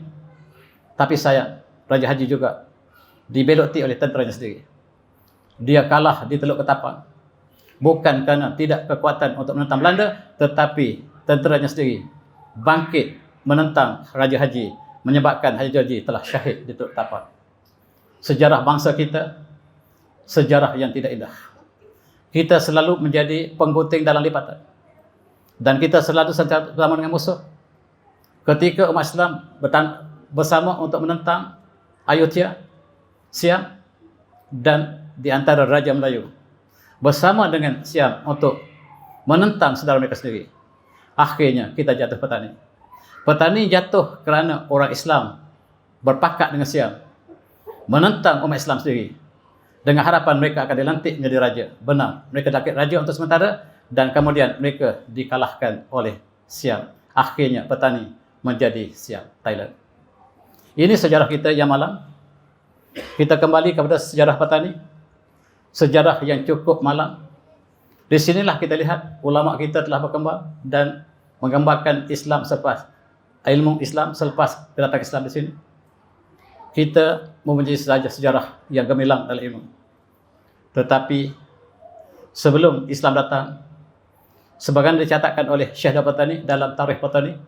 Tapi sayang, Raja Haji juga dibeloti oleh tenteranya sendiri. Dia kalah di Teluk Ketapang. Bukan kerana tidak kekuatan untuk menentang Belanda, tetapi tenteranya sendiri bangkit menentang Raja Haji, menyebabkan Haji Haji telah syahid di Teluk Ketapang. Sejarah bangsa kita, sejarah yang tidak indah. Kita selalu menjadi penggunting dalam lipatan. Dan kita selalu bersama dengan musuh. Ketika umat Islam bersama untuk menentang Ayutthaya, Siam, dan di antara Raja Melayu bersama dengan Siam untuk menentang saudara mereka sendiri, akhirnya kita jatuh petani. Petani jatuh kerana orang Islam berpakat dengan Siam, menentang umat Islam sendiri, dengan harapan mereka akan dilantik menjadi raja. Benar, mereka dapat raja untuk sementara, dan kemudian mereka dikalahkan oleh Siam. Akhirnya petani menjadi Siam Thailand. Ini sejarah kita yang malam. Kita kembali kepada sejarah petani, sejarah yang cukup malam. Di sinilah kita lihat ulama kita telah berkembang dan menggambarkan Islam selepas ilmu Islam selepas datang Islam di sini. Kita mempunyai saja sejarah yang gemilang dalam ilmu. Tetapi sebelum Islam datang, sebagaimana dicatatkan oleh Syekh Al-Battani dalam Tarikh Battani,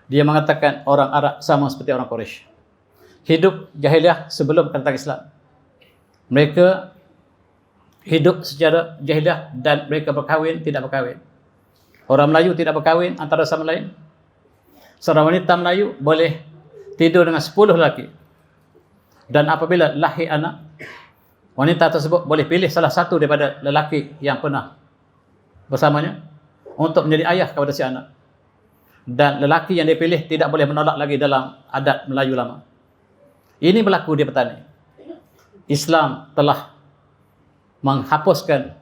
dia mengatakan orang Arab sama seperti orang Quraisy. Hidup jahiliah sebelum datang Islam. Mereka hidup secara jahiliah dan mereka berkahwin, tidak berkahwin. Orang Melayu tidak berkahwin antara sama lain. Seorang wanita Melayu boleh tidur dengan 10 lelaki. Dan apabila lahir anak, wanita tersebut boleh pilih salah satu daripada lelaki yang pernah bersamanya untuk menjadi ayah kepada si anak. Dan lelaki yang dipilih tidak boleh menolak lagi dalam adat Melayu lama. Ini berlaku di petani. Islam telah menghapuskan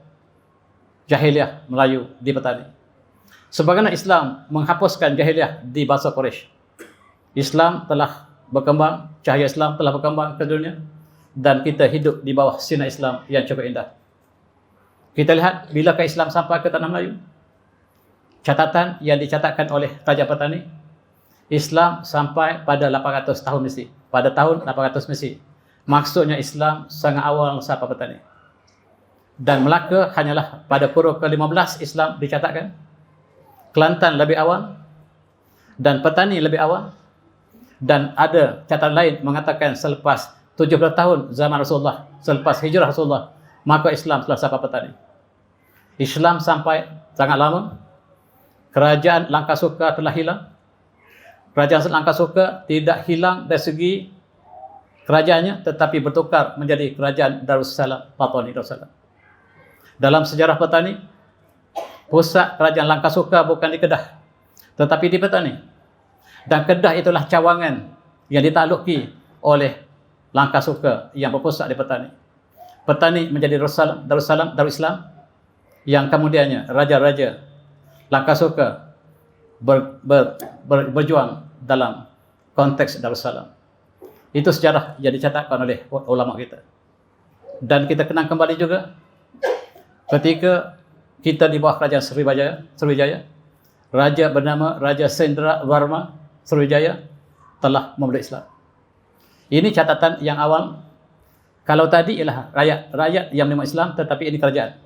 jahiliah Melayu di petani. Sebagaimana Islam menghapuskan jahiliah di bangsa Quraisy. Islam telah berkembang, cahaya Islam telah berkembang ke dunia, dan kita hidup di bawah sinar Islam yang cukup indah. Kita lihat bilakah Islam sampai ke tanah Melayu. Catatan yang dicatatkan oleh Raja Petani, Islam sampai pada 800 tahun Mesir. Pada tahun 800 Mesir. Maksudnya Islam sangat awal sampai petani. Dan Melaka hanyalah pada kurun ke-15 Islam dicatatkan. Kelantan lebih awal, dan petani lebih awal, dan ada catatan lain mengatakan selepas 70 tahun zaman Rasulullah, selepas hijrah Rasulullah, maka Islam telah sampai petani. Islam sampai sangat lama. Kerajaan Langkasuka telah hilang. Kerajaan Langkasuka tidak hilang dari segi kerajaannya, tetapi bertukar menjadi kerajaan Darussalam, Fatani Darussalam. Dalam sejarah petani, pusat kerajaan Langkasuka bukan di Kedah, tetapi di Petani. Dan Kedah itulah cawangan yang ditakluki oleh Langkasuka yang berpusat di Petani. Petani menjadi Darussalam, Darussalam, yang kemudiannya raja-raja Langkasuka berjuang dalam konteks Darussalam. Itu sejarah yang dicatatkan oleh ulama kita. Dan kita kenang kembali juga ketika kita di bawah kerajaan Sriwijaya, raja bernama Raja Sendra Varma Sriwijaya telah memeluk Islam. Ini catatan yang awal. Kalau tadi ialah rakyat yang menerima Islam, tetapi ini kerajaan.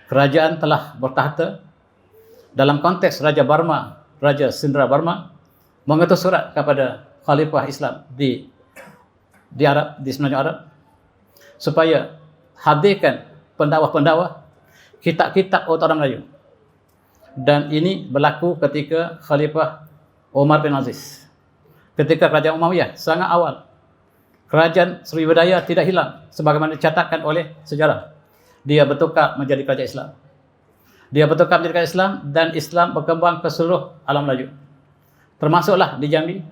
Kerajaan telah bertahta. Dalam konteks Raja Barma, Raja Sendra Varma mengutus surat kepada Khalifah Islam di Arab, di Semenanjung Arab, supaya hadirkan pendakwah-pendakwah kitab-kitab orang Melayu. Dan ini berlaku ketika Khalifah Umar bin Aziz. Ketika kerajaan Umayyah sangat awal. Kerajaan Sriwijaya tidak hilang sebagaimana dicatatkan oleh sejarah. Dia bertukar menjadi kerajaan Islam. Dia bertukar menjadi kerajaan Islam, dan Islam berkembang ke seluruh alam Melayu. Termasuklah di Jambi,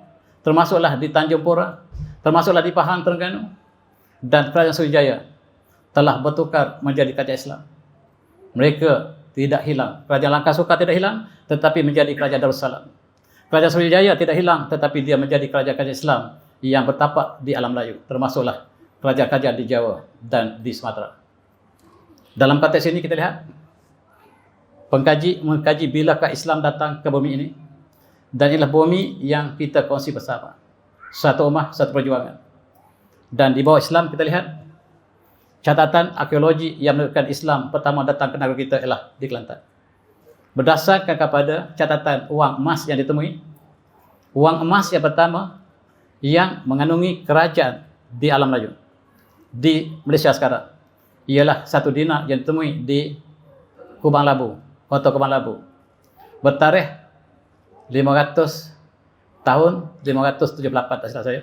termasuklah di Tanjung Pura, termasuklah di Pahang, Terengganu, dan kerajaan Sriwijaya telah bertukar menjadi kerajaan Islam. Mereka tidak hilang. Kerajaan Langkasuka tidak hilang, tetapi menjadi kerajaan Darussalam. Kerajaan Sriwijaya tidak hilang, tetapi dia menjadi kerajaan Islam yang bertapak di alam Melayu. Termasuklah kerajaan-kerajaan di Jawa dan di Sumatera. Dalam konteks ini kita lihat, mengkaji bilakah Islam datang ke bumi ini. Dan inilah bumi yang kita kongsi bersama. Satu ummah, satu perjuangan. Dan di bawah Islam kita lihat, catatan arkeologi yang menunjukkan Islam pertama datang ke negara kita ialah di Kelantan. Berdasarkan kepada catatan wang emas yang ditemui, wang emas yang pertama yang mengandungi kerajaan di alam Melayu, di Malaysia sekarang, ialah 1 dinar yang ditemui di Kubang Labu, Kota Kubang Labu. Bertarikh 500 tahun 578 tak silap saya.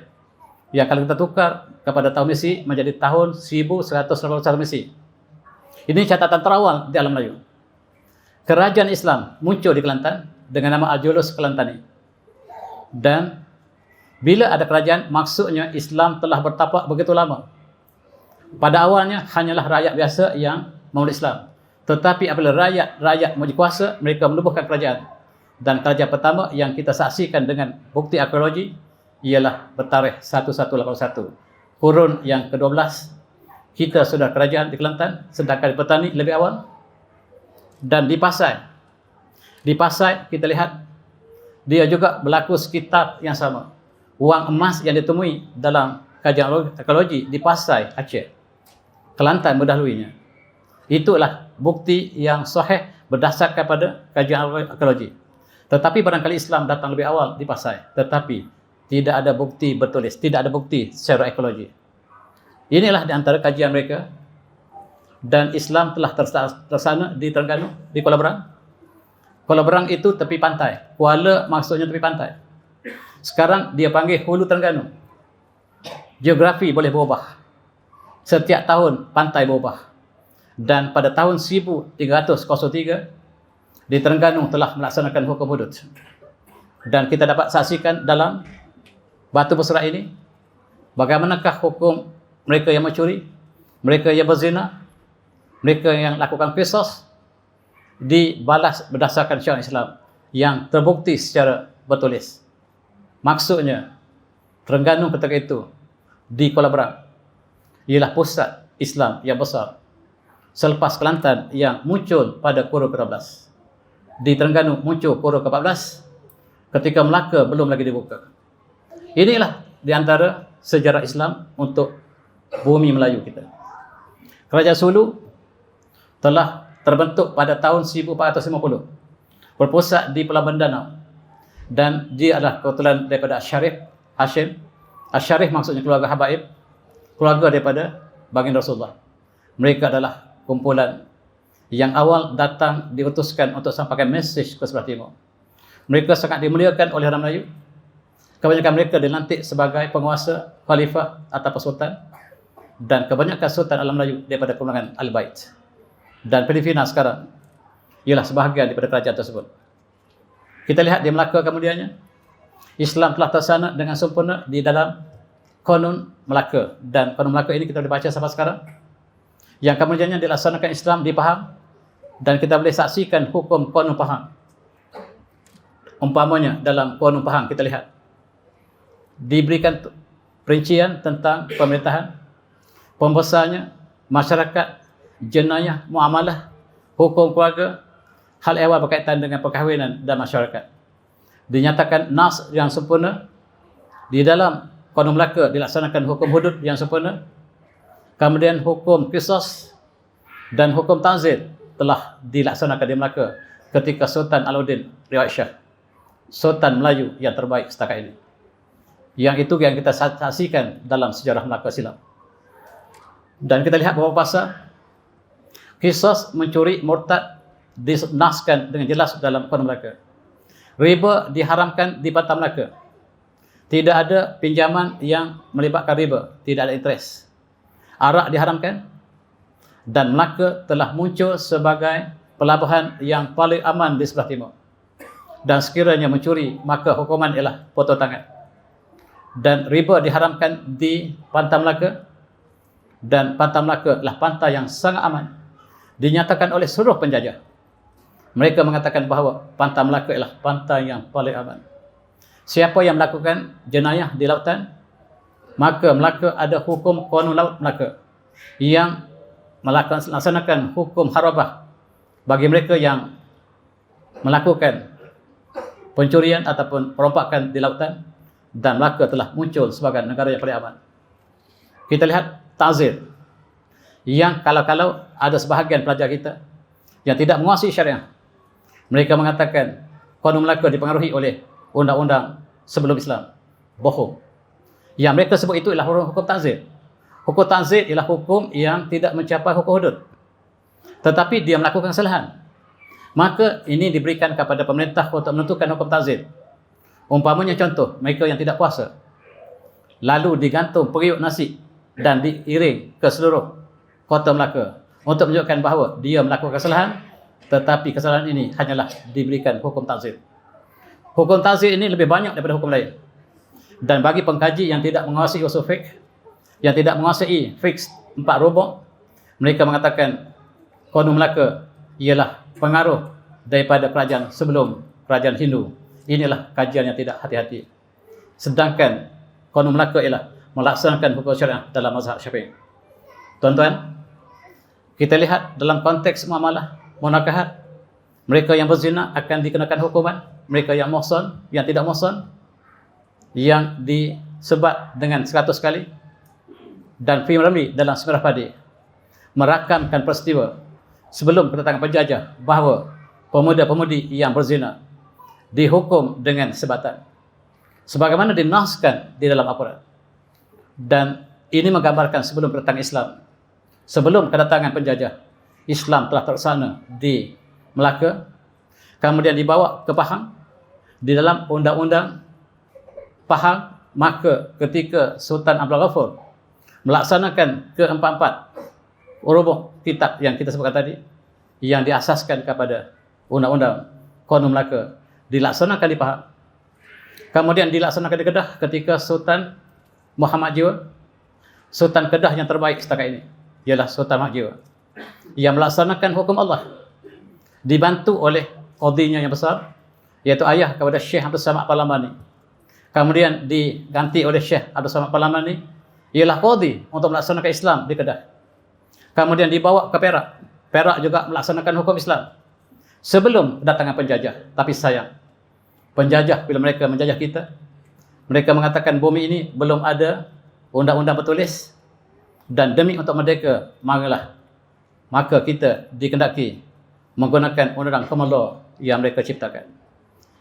Yang kalau kita tukar kepada tahun Mesir menjadi tahun 1181 Mesir. Ini catatan terawal di alam Melayu. Kerajaan Islam muncul di Kelantan dengan nama Al-Julus Kelantani. Dan bila ada kerajaan, maksudnya Islam telah bertapak begitu lama. Pada awalnya hanyalah rakyat biasa yang memeluk Islam. Tetapi apabila rakyat menjadi kuasa, mereka menubuhkan kerajaan. Dan kerajaan pertama yang kita saksikan dengan bukti arkeologi ialah bertarikh 1181. Kurun yang ke-12, kita sudah kerajaan di Kelantan, sedangkan di Petani lebih awal. Dan di Pasai kita lihat, dia juga berlaku sekitar yang sama. Wang emas yang ditemui dalam kajian arkeologi di Pasai, Aceh, Kelantan mendahuluinya. Itulah bukti yang sahih berdasarkan pada kajian arkeologi. Tetapi barangkali Islam datang lebih awal di Pasai, tetapi tidak ada bukti bertulis, tidak ada bukti secara arkeologi. Inilah di antara kajian mereka. Dan Islam telah terlaksana di Terengganu, di Kuala Berang. Kuala Berang itu tepi pantai. Kuala maksudnya tepi pantai. Sekarang dia panggil Hulu Terengganu. Geografi boleh berubah. Setiap tahun pantai berubah. Dan pada tahun 1303, di Terengganu telah melaksanakan hukum hudud. Dan kita dapat saksikan dalam batu berserat ini, bagaimanakah hukum mereka yang mencuri, mereka yang berzina, mereka yang lakukan qisas, dibalas berdasarkan syariat Islam yang terbukti secara bertulis. Maksudnya, Terengganu ketika itu di Kuala Berang ialah pusat Islam yang besar selepas Kelantan yang muncul pada kurun ke-12. Di Terengganu muncul kurun ke-14 ketika Melaka belum lagi dibuka. Inilah di antara sejarah Islam untuk bumi Melayu kita. Kerajaan Sulu telah terbentuk pada tahun 1450, berpusat di Pelabuhan Danau, dan dia adalah keturunan daripada Syarif Hashim. Syarif maksudnya keluarga habaib, keluarga daripada baginda Rasulullah. Mereka adalah kumpulan yang awal datang diutuskan untuk sampaikan mesej ke sebelah timur. Mereka sangat dimuliakan oleh orang Melayu. Kebanyakan mereka dilantik sebagai penguasa, khalifah atau sultan, dan kebanyakan sultan alam Melayu daripada keturunan Al-Bait. Dan Filipina sekarang ialah sebahagian daripada kerajaan tersebut. Kita lihat di Melaka kemudiannya, Islam telah terlaksana dengan sempurna di dalam Konun Melaka. Dan Konun Melaka ini kita boleh baca sampai sekarang. Yang kemudiannya dilaksanakan Islam di Pahang. Dan kita boleh saksikan hukum Konun Pahang. Umpamanya dalam Konun Pahang kita lihat, diberikan perincian tentang pemerintahan, pembesarnya, masyarakat, jenayah, muamalah, hukum keluarga, hal ehwal berkaitan dengan perkahwinan dan masyarakat. Dinyatakan nas yang sempurna. Di dalam Konun Melaka dilaksanakan hukum hudud yang sempurna. Kemudian hukum qisas dan hukum ta'zir telah dilaksanakan di Melaka ketika Sultan Alauddin Riwayat Shah, Sultan Melayu yang terbaik setakat ini. Yang itu yang kita saksikan dalam sejarah Melaka silam. Dan kita lihat beberapa pasal qisas mencuri murtad dinaskan dengan jelas dalam Konun Melaka. Riba diharamkan di Batam Melaka. Tidak ada pinjaman yang melibatkan riba, tidak ada interest. Arak diharamkan, dan Melaka telah muncul sebagai pelabuhan yang paling aman di sebelah timur. Dan sekiranya mencuri, maka hukuman ialah potong tangan. Dan riba diharamkan di pantai Melaka, dan pantai Melaka adalah pantai yang sangat aman. Dinyatakan oleh seluruh penjajah. Mereka mengatakan bahawa pantai Melaka ialah pantai yang paling aman. Siapa yang melakukan jenayah di lautan, maka Melaka ada hukum Konun Laut Melaka yang melaksanakan hukum harabah bagi mereka yang melakukan pencurian ataupun perompakan di lautan, dan Melaka telah muncul sebagai negara yang paling aman. Kita lihat ta'zir, yang kalau-kalau ada sebahagian pelajar kita yang tidak menguasai syariah, mereka mengatakan Konun Melaka dipengaruhi oleh undang-undang sebelum Islam. Bohong. Yang mereka sebut itu ialah hukum ta'zir. Hukum ta'zir ialah hukum yang tidak mencapai hukum hudud, tetapi dia melakukan kesalahan. Maka ini diberikan kepada pemerintah untuk menentukan hukum ta'zir. Umpamanya contoh, mereka yang tidak puasa, lalu digantung periuk nasi dan diiring ke seluruh kota Melaka untuk menunjukkan bahawa dia melakukan kesalahan, tetapi kesalahan ini hanyalah diberikan hukum ta'zir. Hukum ta'zir ini lebih banyak daripada hukum lain. Dan bagi pengkaji yang tidak menguasai usul fiqh, yang tidak menguasai fiqh 4 rubuk, mereka mengatakan Konun Melaka ialah pengaruh daripada kerajaan sebelum kerajaan Hindu. Inilah kajian yang tidak hati-hati. Sedangkan Konun Melaka ialah melaksanakan hukum syariah dalam mazhab Syafi'i. Tuan-tuan, kita lihat dalam konteks muamalah, munakahat, mereka yang berzina akan dikenakan hukuman. Mereka yang muhsan, yang tidak muhsan, yang disebat dengan 100 kali. Dan Fi Ramli dalam Semirah Padi merakamkan peristiwa sebelum kedatangan penjajah bahawa pemuda-pemudi yang berzina dihukum dengan sebatan, sebagaimana dinaskan di dalam Al-Quran. Dan ini menggambarkan sebelum kedatangan Islam, sebelum kedatangan penjajah, Islam telah terlaksana di Melaka, kemudian dibawa ke Pahang. Di dalam undang-undang Pahang, maka ketika Sultan Abdul Ghafur melaksanakan keempat-empat rubuh kitab yang kita sebutkan tadi, yang diasaskan kepada undang-undang Qanun Melaka, dilaksanakan di Pahang. Kemudian dilaksanakan di Kedah ketika Sultan Muhammad Jiwa. Sultan Kedah yang terbaik setakat ini ialah Sultan Muhammad Jiwa, yang melaksanakan hukum Allah, dibantu oleh qadinya yang besar, iaitu ayah kepada Syekh Abdul Samad Palamani. Kemudian diganti oleh Syekh Abdul Samad Palamani, ialah qadi untuk melaksanakan Islam di Kedah. Kemudian dibawa ke Perak. Perak juga melaksanakan hukum Islam sebelum kedatangan penjajah. Tapi sayang, penjajah bila mereka menjajah kita, mereka mengatakan bumi ini belum ada undang-undang bertulis, dan demi untuk merdeka, maka kita dikendaki menggunakan undang-undang common law yang mereka ciptakan.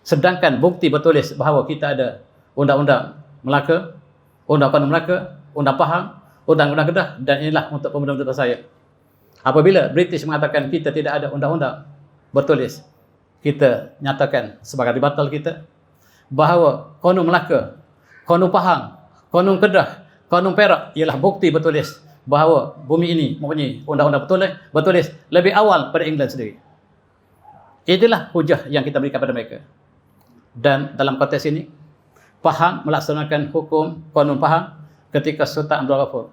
Sedangkan bukti bertulis bahawa kita ada undang-undang Melaka, undang-undang Melaka, undang Pahang, undang-undang Kedah, dan inilah untuk pemuda-pemuda saya. Apabila British mengatakan kita tidak ada undang-undang bertulis, kita nyatakan sebagai batal kita bahawa Qanun Melaka, Qanun Pahang, Qanun Kedah, Qanun Perak ialah bukti bertulis bahawa bumi ini mempunyai undang-undang bertulis lebih awal pada England sendiri. Itulah hujah yang kita berikan kepada mereka. Dan dalam konteks ini, Pahang melaksanakan hukum Qanun Pahang ketika Sultan Abdul Ghafur.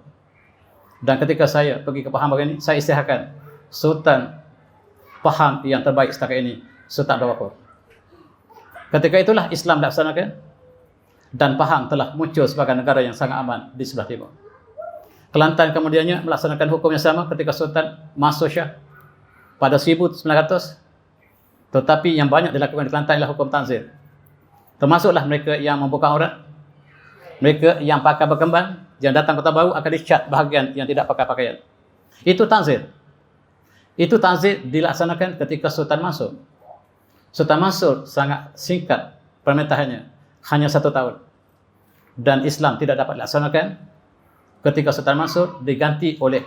Dan ketika saya pergi ke Pahang begini, saya isytiharkan Sultan Pahang yang terbaik setakat ini, Sultan Abdul Ghafur. Ketika itulah Islam dilaksanakan, dan Pahang telah muncul sebagai negara yang sangat aman di sebelah timur. Kelantan kemudiannya melaksanakan hukum yang sama ketika Sultan Mansur Shah pada 1900. Tetapi yang banyak dilakukan di Kelantan ialah hukum tanzir. Termasuklah mereka yang membuka aurat, mereka yang pakai berkembang, yang datang kota baru akan dicat bahagian yang tidak pakai pakaian. Itu tanzir. Itu tanzir dilaksanakan ketika Sultan Mansur. Sultan Mansur sangat singkat pemerintahannya, hanya 1 tahun. Dan Islam tidak dapat dilaksanakan ketika Sultan Mansur diganti oleh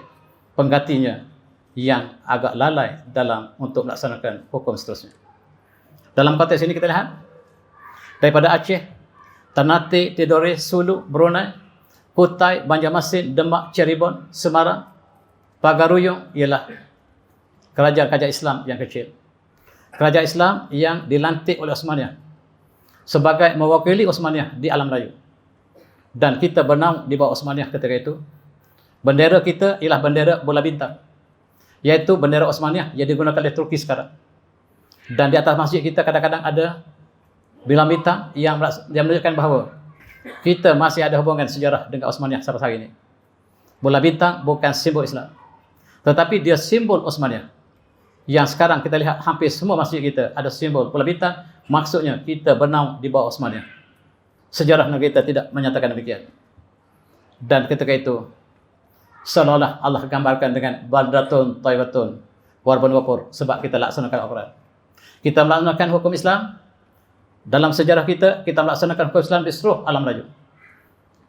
penggantinya yang agak lalai dalam untuk melaksanakan hukum seterusnya. Dalam konteks ini kita lihat daripada Aceh, Ternate, Tidore, Sulu, Brunei, Kutai, Banjarmasin, Demak, Cirebon, Semarang, Pagaruyung ialah kerajaan-kerajaan Islam yang kecil. Kerajaan Islam yang dilantik oleh Osmaniyah sebagai mewakili Osmaniyah di alam Melayu. Dan kita bernaung di bawah Osmaniyah ketika itu. Bendera kita ialah bendera bola bintang, iaitu bendera Osmaniyah yang digunakan oleh Turki sekarang. Dan di atas masjid kita kadang-kadang ada bilang bintang yang menunjukkan bahawa kita masih ada hubungan sejarah dengan Osmaniyah sampai hari ini. Bola bintang bukan simbol Islam, tetapi dia simbol Osmaniyah. Yang sekarang kita lihat hampir semua masjid kita ada simbol bola bintang, maksudnya kita bernaung di bawah Osmaniyah. Sejarah negara kita tidak menyatakan demikian. Dan ketika itu, seolah-olah Allah gambarkan dengan baldatun thayyibatun warbun ghafur, sebab kita laksanakan Al-Quran. Kita melaksanakan hukum Islam. Dalam sejarah kita, kita melaksanakan hukum Islam di seluruh alam Melayu.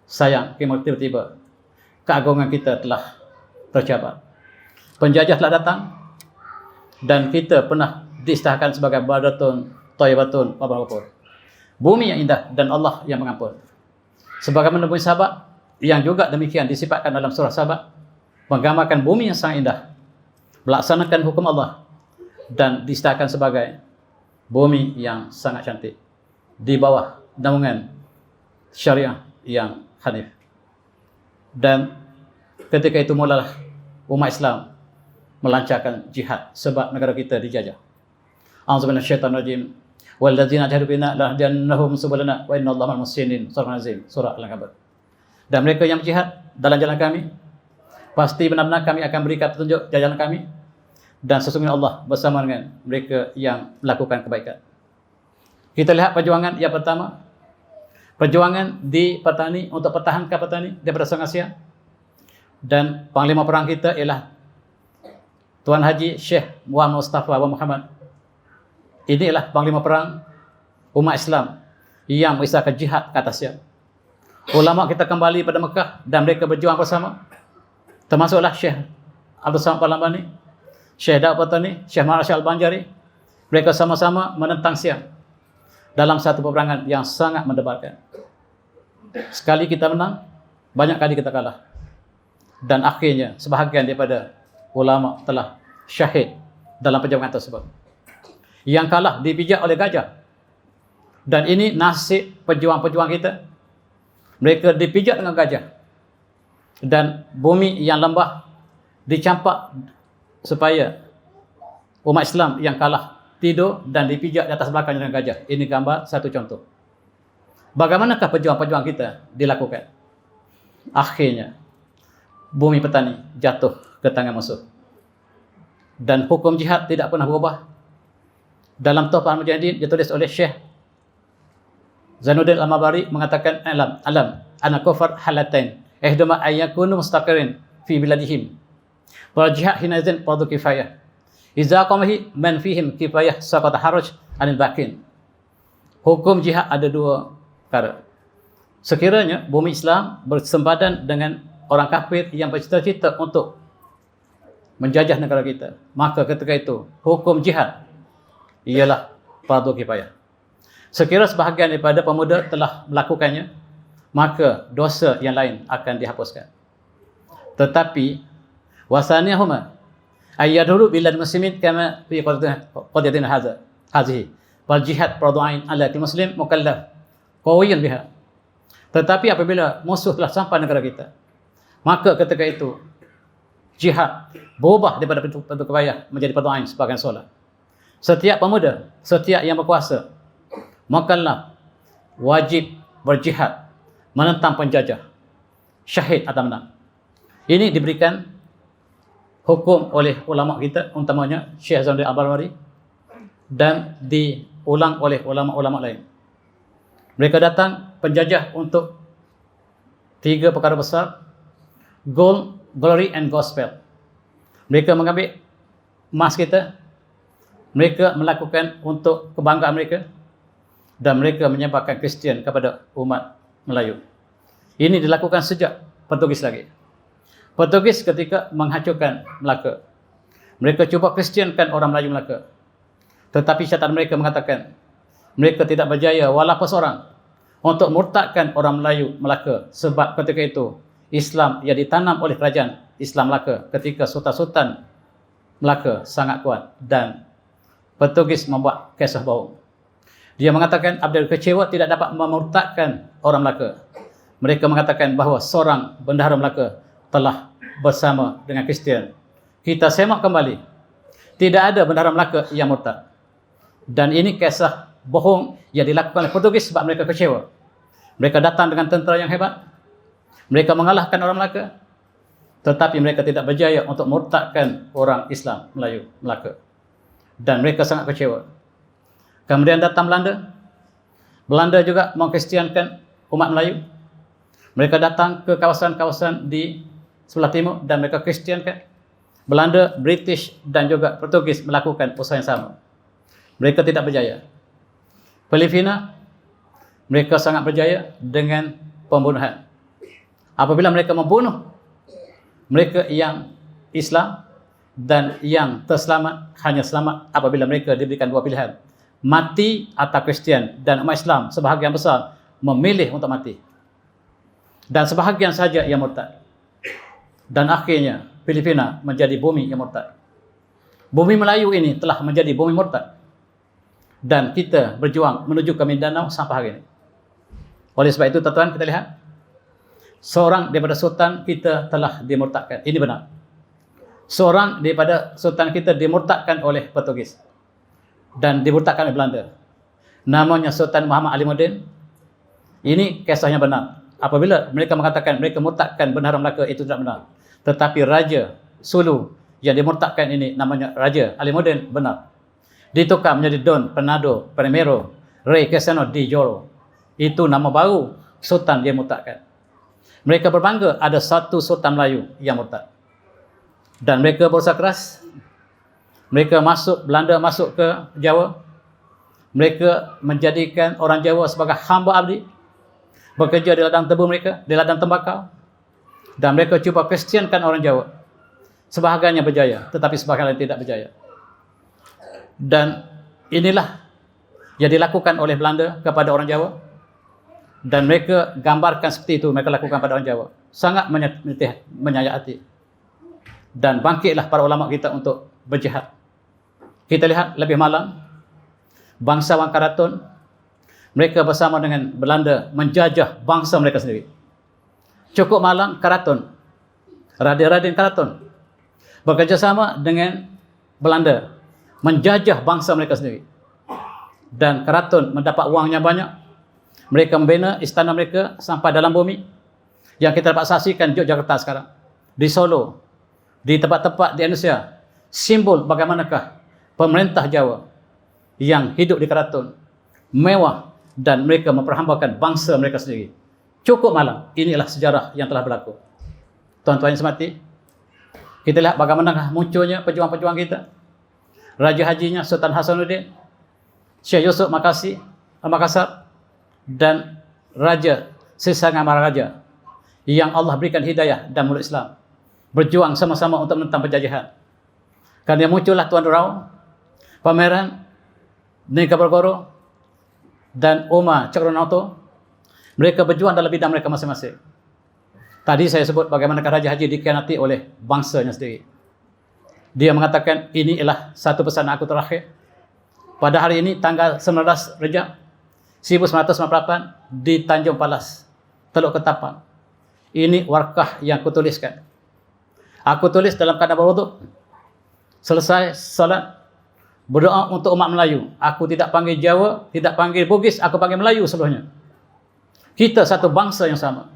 Sayang, tiba-tiba keagungan kita telah tercapai. Penjajah telah datang, dan kita pernah diisytiharkan sebagai baldatun thayyibatun warbun ghafur, bumi yang indah dan Allah yang mengampun. Sebagaimana bumi Sabak yang juga demikian disifatkan dalam surah Sabak, menggambarkan bumi yang sangat indah, melaksanakan hukum Allah, dan diisytiharkan sebagai bumi yang sangat cantik di bawah naungan syariah yang hanif. Dan ketika itu mulalah umat Islam melancarkan jihad sebab negara kita dijajah. A'udzubillahi minasyaitonir rajim. Walladzina jahadu bina lahdiyannahum subulana wa innallaha ma'al muhsinin. Surah Al-Azim, surah Al-Ankabut. Dan mereka yang berjihad dalam jalan kami, pasti benar-benar kami akan berikan petunjuk jalan kami, dan sesungguhnya Allah bersama dengan mereka yang melakukan kebaikan. Kita lihat perjuangan yang pertama, perjuangan di petani untuk pertahankan petani daripada Sungai Asia. Dan panglima perang kita ialah Tuan Haji Syekh Muhammad Mustafa wa Muhammad. Inilah panglima perang umat Islam yang mengisahkan jihad ke atasnya. Ulama kita kembali pada Mekah dan mereka berjuang bersama. Termasuklah Syekh Abdul Samad Palambani, Syekh Daud Patani, Syekh Marshal Banjari. Mereka sama-sama menentang Siam dalam satu peperangan yang sangat mendebarkan. Sekali kita menang, banyak kali kita kalah. Dan akhirnya sebahagian daripada ulama telah syahid dalam perjuangan tersebut. Yang kalah dipijak oleh gajah. Dan ini nasib pejuang-pejuang kita. Mereka dipijak dengan gajah. Dan bumi yang lembah dicampak supaya umat Islam yang kalah tidur dan dipijak di atas belakangnya dengan gajah. Ini gambar satu contoh. Bagaimanakah pejuang-pejuang kita dilakukan? Akhirnya bumi petani jatuh ke tangan musuh. Dan hukum jihad tidak pernah berubah. Dalam Tuhfah Al-Mujahidin ditulis oleh Syekh Zainuddin Al-Mabari mengatakan alam ana kufar halatain ihduma ayyakunu mustaqirin fi biladihim wal jihad hinazin fardu kifayah idza qamahi man fihim kifayah saqata haraj anil bakin. Hukum jihad ada dua perkara. Sekiranya bumi Islam bersempadan dengan orang kafir yang bercita-cita untuk menjajah negara kita, maka ketika itu hukum jihad ialah fardu kifayah. Sekiranya sebahagian daripada pemuda telah melakukannya, maka dosa yang lain akan dihapuskan. Tetapi wasaniyahuma ayyadhuru bilad muslimin kama fi qadiyatin hazihi wal jihad fardu ain ala kulli muslim mukallaf qawiyan biha. Tetapi apabila musuh telah sampai negara kita, maka ketika itu jihad berubah daripada fardu kifayah menjadi fardu ain sebagai solat. Setiap pemuda, setiap yang berkuasa mukallaf wajib berjihad menentang penjajah, syahid atau menang. Ini diberikan hukum oleh ulama kita, utamanya Syekh Zainuddin Al-Mabari, dan diulang oleh ulama-ulama lain. Mereka datang penjajah untuk tiga perkara besar: gold, glory and gospel. Mereka mengambil emas kita, mereka melakukan untuk kebanggaan mereka, dan mereka menyebarkan Kristian kepada umat Melayu. Ini dilakukan sejak Portugis lagi. Portugis ketika menghancurkan Melaka, mereka cuba Kristiankan orang Melayu Melaka. Tetapi catatan mereka mengatakan mereka tidak berjaya walaupun seorang untuk murtadkan orang Melayu Melaka, sebab ketika itu Islam yang ditanam oleh kerajaan Islam Melaka ketika sultan-sultan Melaka sangat kuat, dan Portugis membuat kisah bohong. Dia mengatakan Abdul kecewa tidak dapat memurtadkan orang Melaka. Mereka mengatakan bahawa seorang bendahara Melaka telah bersama dengan Kristian. Kita semak kembali, tidak ada bendahara Melaka yang murtad. Dan ini kisah bohong yang dilakukan oleh Portugis sebab mereka kecewa. Mereka datang dengan tentera yang hebat. Mereka mengalahkan orang Melaka. Tetapi mereka tidak berjaya untuk murtadkan orang Islam Melayu Melaka. Dan mereka sangat kecewa. Kemudian datang Belanda. Belanda juga mengkristiankan umat Melayu. Mereka datang ke kawasan-kawasan di sebelah timur dan mereka kristiankan. Belanda, British dan juga Portugis melakukan usaha yang sama. Mereka tidak berjaya. Filipina, mereka sangat berjaya dengan pembunuhan. Apabila mereka membunuh mereka yang Islam, dan yang terselamat hanya selamat apabila mereka diberikan dua pilihan: mati atau Kristian. Dan umat Islam sebahagian besar memilih untuk mati, dan sebahagian saja yang murtad. Dan akhirnya Filipina menjadi bumi yang murtad. Bumi Melayu ini telah menjadi bumi murtad, dan kita berjuang menuju ke Mindanao sampai hari ini. Oleh sebab itu tuan-tuan, kita lihat seorang daripada sultan kita telah dimurtadkan. Ini benar. Seorang daripada sultan kita dimurtadkan oleh Portugis dan dimurtadkan oleh Belanda. Namanya Sultan Muhammad Alimuddin. Ini kisahnya benar. Apabila mereka mengatakan mereka murtadkan bendahara Melaka, itu tidak benar. Tetapi Raja Sulu yang dimurtadkan ini namanya Raja Alimuddin, benar. Ditukar menjadi Don Fernando Primeiro Rei Cristiano de Joro. Itu nama baru sultan dia murtadkan. Mereka berbangga ada satu sultan Melayu yang murtad. Dan mereka berusaha keras Belanda masuk ke Jawa. Mereka menjadikan orang Jawa sebagai hamba abdi, bekerja di ladang tebu mereka, di ladang tembakau, dan mereka cuba Kristiankan orang Jawa. Sebahagiannya berjaya, tetapi sebahagian lain tidak berjaya. Dan inilah yang dilakukan oleh Belanda kepada orang Jawa, dan mereka gambarkan seperti itu mereka lakukan pada orang Jawa. Sangat menyayat hati. Dan bangkitlah para ulama kita untuk berjihad. Kita lihat lebih malang, bangsawan Karaton, mereka bersama dengan Belanda menjajah bangsa mereka sendiri. Cukup malang Karaton, Raden Karaton bekerjasama dengan Belanda menjajah bangsa mereka sendiri. Dan Karaton mendapat wangnya banyak. Mereka membina istana mereka sampai dalam bumi, yang kita dapat saksikan di Yogyakarta sekarang, di Solo, di tempat-tempat di Indonesia. Simbol bagaimanakah pemerintah Jawa yang hidup di Karaton mewah, dan mereka memperhambakan bangsa mereka sendiri. Cukup malang. Inilah sejarah yang telah berlaku. Tuan-tuan yang semati, kita lihat bagaimana munculnya pejuang-pejuang kita. Raja Hajinya Sultan Hasanuddin, Syekh Yusuf Makassar, dan Raja Sisanga Maharaja yang Allah berikan hidayah dan mulut Islam, berjuang sama-sama untuk menentang penjajahan. Karena muncullah Tuan Rao, Pameran, Nika Bergoro, dan Oma Cakranauto. Mereka berjuang dalam bidang mereka masing-masing. Tadi saya sebut bagaimana Raja Haji dikhianati oleh bangsanya sendiri. Dia mengatakan, ini ialah satu pesan aku terakhir. Pada hari ini, tanggal 19 Rejab 1998, di Tanjung Palas, Teluk Ketapang. Ini warkah yang kutuliskan. Aku tulis dalam keadaan berwuduk. Selesai salat, berdoa untuk umat Melayu. Aku tidak panggil Jawa, tidak panggil Bugis, aku panggil Melayu seluruhnya. Kita satu bangsa yang sama.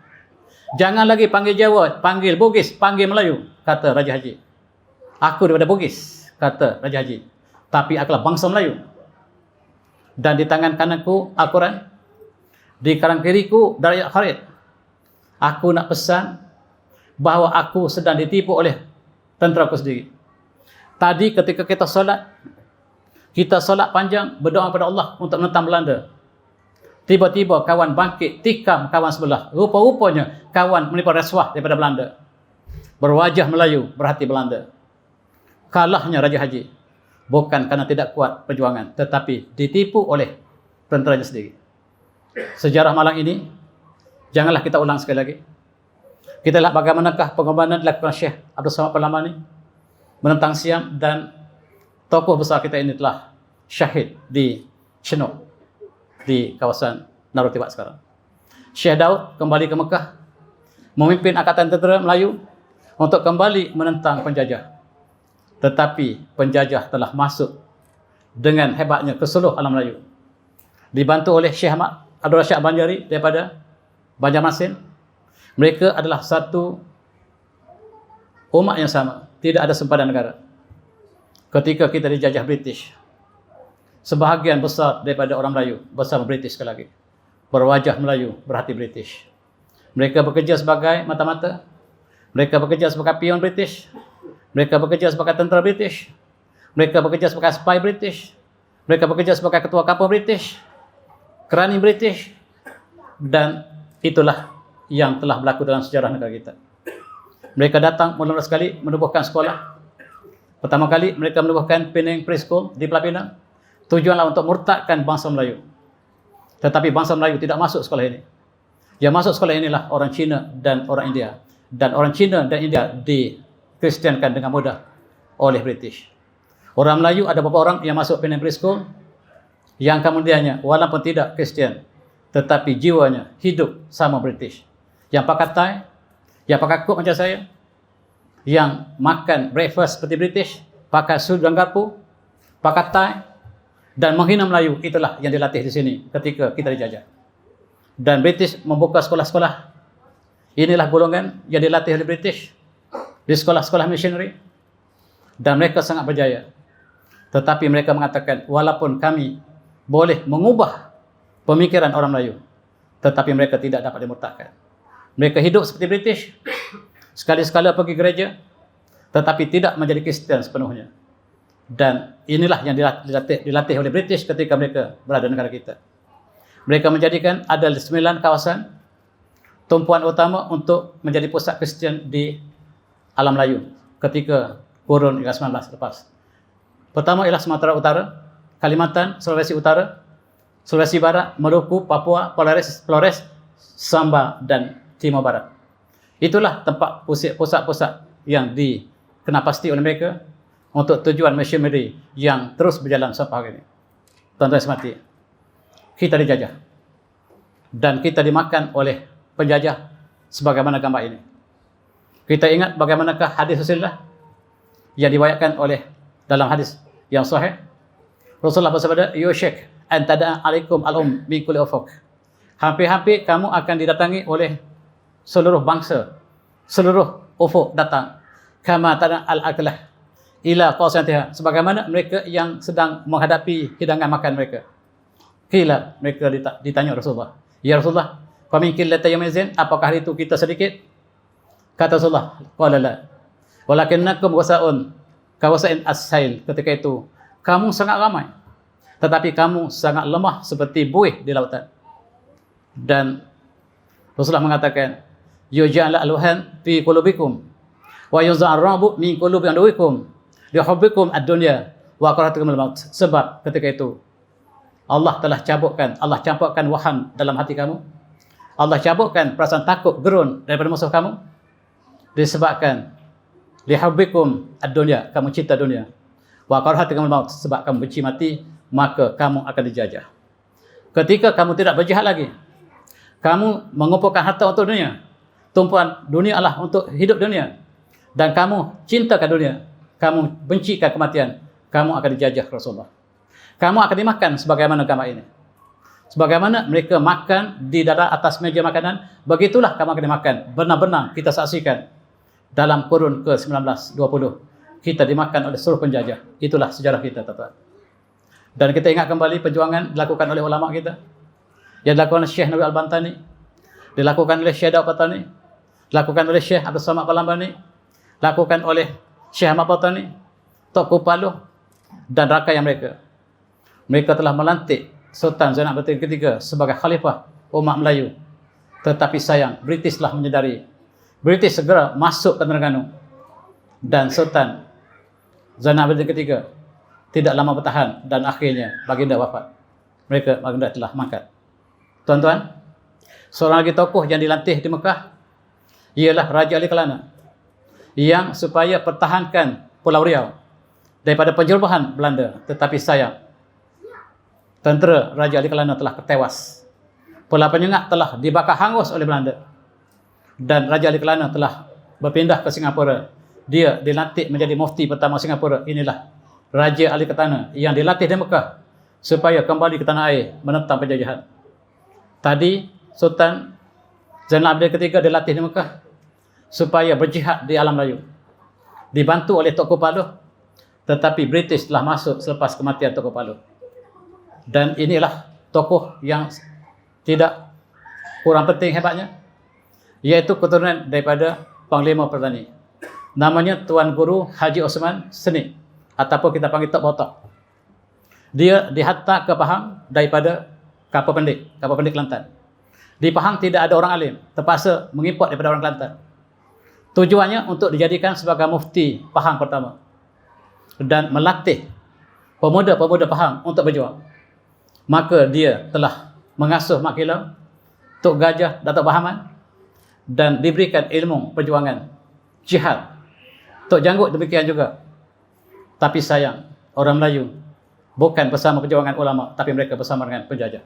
Jangan lagi panggil Jawa, panggil Bugis, panggil Melayu, kata Raja Haji. Aku daripada Bugis, kata Raja Haji, tapi akulah bangsa Melayu. Dan di tangan kananku Al-Quran, di kanan kiriku Darayat Khalid. Aku nak pesan bahawa aku sedang ditipu oleh tentera aku sendiri. Tadi ketika kita solat panjang, berdoa kepada Allah untuk menentang Belanda. Tiba-tiba kawan bangkit, tikam kawan sebelah. Rupa-rupanya kawan menipu rasuah daripada Belanda. Berwajah Melayu, berhati Belanda. Kalahnya Raja Haji. Bukan kerana tidak kuat perjuangan, tetapi ditipu oleh tenteranya sendiri. Sejarah malang ini, janganlah kita ulang sekali lagi. Kita lihat bagaimanakah pengorbanan dilakukan Syekh Abdul Samad Parlamani menentang Siam, dan tokoh besar kita ini telah syahid di Chinook, di kawasan Narotibat sekarang. Syekh Daud kembali ke Mekah, memimpin Angkatan Tentera Melayu untuk kembali menentang penjajah. Tetapi penjajah telah masuk dengan hebatnya ke seluruh alam Melayu. Dibantu oleh Syekh Ahmad Abdul Rashid Banjari daripada Banjarmasin. Mereka adalah satu umat yang sama, tidak ada sempadan negara. Ketika kita dijajah British, sebahagian besar daripada orang Melayu bersama British sekali lagi. Berwajah Melayu, berhati British. Mereka bekerja sebagai mata-mata. Mereka bekerja sebagai pion British. Mereka bekerja sebagai tentera British. Mereka bekerja sebagai spy British. Mereka bekerja sebagai ketua kapal British, kerani British. Dan itulah yang telah berlaku dalam sejarah negara kita. Mereka datang mula-mula sekali menubuhkan sekolah. Pertama kali mereka menubuhkan Penang Preschool di Pulau Pinang. Tujuanlah untuk murtadkan bangsa Melayu. Tetapi bangsa Melayu tidak masuk sekolah ini. Yang masuk sekolah inilah orang Cina dan orang India. Dan orang Cina dan India dikristiankan dengan mudah oleh British. Orang Melayu ada beberapa orang yang masuk Penang Preschool, yang kemudiannya walaupun tidak Kristian, tetapi jiwanya hidup sama British. Yang pakai tie, yang pakai coat macam saya, yang makan breakfast seperti British, pakai suit dan garpu, pakai tie, dan menghina Melayu, itulah yang dilatih di sini ketika kita dijajah. Dan British membuka sekolah-sekolah. Inilah golongan yang dilatih oleh British di sekolah-sekolah missionary. Dan mereka sangat berjaya. Tetapi mereka mengatakan, walaupun kami boleh mengubah pemikiran orang Melayu, tetapi mereka tidak dapat dimurtadkan. Mereka hidup seperti British, sekali-sekala pergi gereja, tetapi tidak menjadi Kristian sepenuhnya. Dan inilah yang dilatih oleh British ketika mereka berada di negara kita. Mereka menjadikan ada 9 kawasan tumpuan utama untuk menjadi pusat Kristian di alam Melayu ketika kurun hingga 19 lepas. Pertama ialah Sumatera Utara, Kalimantan, Sulawesi Utara, Sulawesi Barat, Maluku, Papua, Flores, Samba dan Timur Barat. Itulah tempat pusat-pusat yang dikenapasti oleh mereka untuk tujuan missionary yang terus berjalan sampai hari ini. Tuan-tuan semati, kita dijajah dan kita dimakan oleh penjajah sebagaimana gambar ini. Kita ingat bagaimanakah hadis Rasulullah yang diriwayatkan oleh dalam hadis yang sahih. Rasulullah bersabda, "Yushik an tada'a alaikum al-um min kulli ufuq." Hampir-hampir kamu akan didatangi oleh seluruh bangsa, seluruh ufuk datang. Kama tada al-aklah ila qasanatiha, sebagaimana mereka yang sedang menghadapi hidangan makan mereka. Kila, mereka ditanya Rasulullah, "Ya Rasulullah, fa min qillati yawmin, apakah hari itu kita sedikit?" Kata Rasulullah, qala la, walakinnakum wasa'un kawasain as-sail. Ketika itu kamu sangat ramai, tetapi kamu sangat lemah seperti buih di lautan. Dan Rasulullah mengatakan, yuja'ala al-wahan fi qulubikum wa yuza'ar rabu min qulubi aduwikum lihubbikum ad-dunya wa karahatukum al-maut. Sebab ketika itu Allah telah Allah campurkan wahan dalam hati kamu. Allah campurkan perasaan takut, gerun daripada musuh kamu, disebabkan lihubbikum ad-dunya, kamu cinta dunia, wa karahatukum al-maut, sebab kamu benci mati, maka kamu akan dijajah. Ketika kamu tidak berjihad lagi, kamu mengumpulkan harta untuk dunia, tumpuan dunia adalah untuk hidup dunia, dan kamu cintakan dunia, kamu bencikan kematian, kamu akan dijajah Rasulullah. Kamu akan dimakan sebagaimana gambar ini. Sebagaimana mereka makan di atas meja makanan, begitulah kamu akan dimakan. Benar-benar kita saksikan dalam kurun ke-19, 20, kita dimakan oleh seluruh penjajah. Itulah sejarah kita, tuan-tuan. Dan kita ingat kembali perjuangan dilakukan oleh ulama kita, yang dilakukan oleh Syekh Nawawi Al-Bantani, dilakukan oleh Syekh Daud Patani, dilakukan oleh Syekh Abdul Samad Palambani, dilakukan oleh Syekh Ahmad Patani, Tok Kupaluh, dan rakyat mereka. Mereka telah melantik Sultan Zainal Abidin ketiga sebagai khalifah umat Melayu. Tetapi sayang, British telah menyedari. British segera masuk ke Terengganu, dan Sultan Zainal Abidin ketiga tidak lama bertahan, dan akhirnya baginda wafat. Baginda telah mangkat. Tuan-tuan, seorang lagi tokoh yang dilantik di Mekah ialah Raja Ali Kelana, yang supaya pertahankan Pulau Riau daripada penjerubahan Belanda. Tetapi sayang, tentera Raja Ali Kelana telah tewas. Pulau Penyengat telah dibakar hangus oleh Belanda, dan Raja Ali Kelana telah berpindah ke Singapura. Dia dilantik menjadi mufti pertama Singapura. Inilah Raja Ali Kelana yang dilatih di Mekah supaya kembali ke tanah air menentang penjajahan. Tadi Sultan Zainal Abidin ketiga dilatih di Mekah supaya berjihad di alam Melayu, dibantu oleh Tok Kupaluh, tetapi British telah masuk selepas kematian Tok Kupaluh. Dan inilah tokoh yang tidak kurang penting hebatnya, yaitu keturunan daripada Panglima Perdana. Namanya Tuan Guru Haji Osman Seni, ataupun kita panggil Tok Botok. Dia dihantar ke Pahang daripada Kapal Pendik Kelantan. Di Pahang tidak ada orang alim, terpaksa mengimport daripada orang Kelantan. Tujuannya untuk dijadikan sebagai mufti Pahang pertama dan melatih pemuda-pemuda Pahang untuk berjuang. Maka dia telah mengasuh Mak Kilau, Tok Gajah, Datuk Bahaman, dan diberikan ilmu perjuangan jihad. Tok Janggut demikian juga. Tapi sayang, orang Melayu bukan bersama perjuangan ulama, tapi mereka bersama dengan penjajah.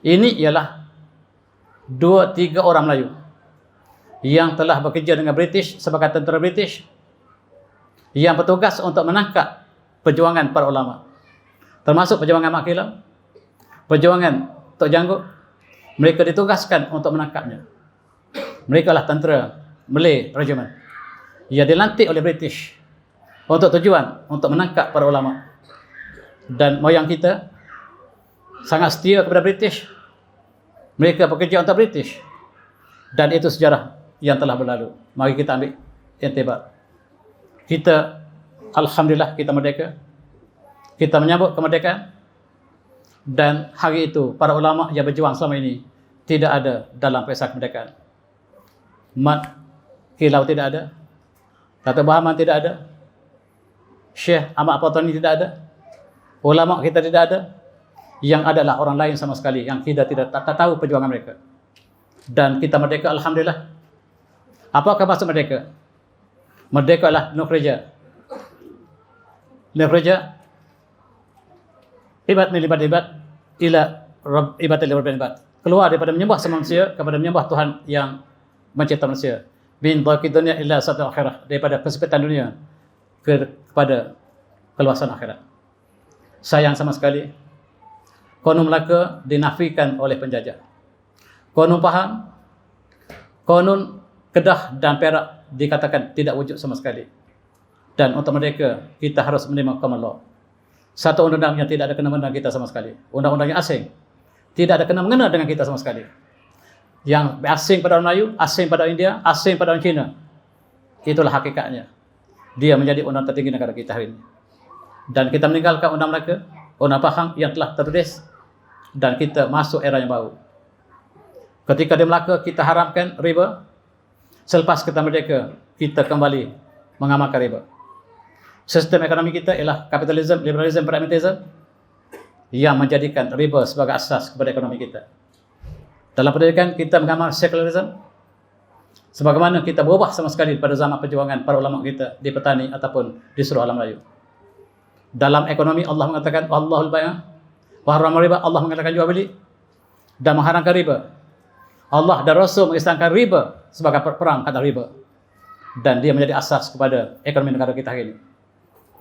Ini ialah 2-3 orang Melayu yang telah bekerja dengan British sebagai tentera British, yang bertugas untuk menangkap perjuangan para ulama, termasuk perjuangan Mak Kilau, perjuangan Tok Janggut. Mereka ditugaskan untuk menangkapnya. Mereka lah tentera Malay Regiment yang dilantik oleh British untuk tujuan untuk menangkap para ulama. Dan moyang kita sangat setia kepada British. Mereka bekerja untuk British, dan itu sejarah yang telah berlalu. Mari kita ambil intibar. Kita Alhamdulillah kita merdeka. Kita menyambut kemerdekaan. Dan hari itu para ulama yang berjuang selama ini tidak ada dalam pesta kemerdekaan. Mat Kilau tidak ada. Dato' Bahaman tidak ada. Syekh Ahmad Fatani tidak ada. Ulama kita tidak ada. Yang adalah orang lain sama sekali yang kita tidak tahu perjuangan mereka. Dan kita merdeka, alhamdulillah. Apakah maksud merdeka? Merdeka adalah no kerja. No kerja. Ibad min ibad ila rabb ibad ila rabbil ibad. Keluar daripada menyembah manusia kepada menyembah Tuhan yang mencipta manusia. Bin dhaqid dunya illa satul akhirah. Daripada kesempitan dunia kepada keluasan akhirat. Sayang sama sekali, Konun Melaka dinafikan oleh penjajah. Konun Pahang, Konun Kedah dan Perak dikatakan tidak wujud sama sekali. Dan untuk mereka, kita harus menerima common law. Satu undang-undang yang tidak ada kena-mengena dengan kita sama sekali. Undang-undang yang asing. Tidak ada kena-mengena dengan kita sama sekali. Yang asing pada orang Melayu, asing pada India, asing pada orang Cina. Itulah hakikatnya. Dia menjadi undang tertinggi negara kita hari ini. Dan kita meninggalkan undang Melaka, undang Pahang yang telah tertulis. Dan kita masuk era yang baru. Ketika di Melaka kita haramkan riba. Selepas kita merdeka, kita kembali mengamalkan riba. Sistem ekonomi kita ialah kapitalisme, liberalisme, pragmatisme yang menjadikan riba sebagai asas kepada ekonomi kita. Dalam pendidikan kita mengamal sekularisme. Sebagaimana kita berubah sama sekali pada zaman perjuangan para ulama kita di petani ataupun di seluruh alam Melayu. Dalam ekonomi Allah mengatakan Allahul bai'a wa harrama riba. Allah mengatakan jual beli dan mengharamkan riba. Allah dan Rasul mengistilahkan riba sebagai perang kata riba. Dan dia menjadi asas kepada ekonomi negara kita hari ini.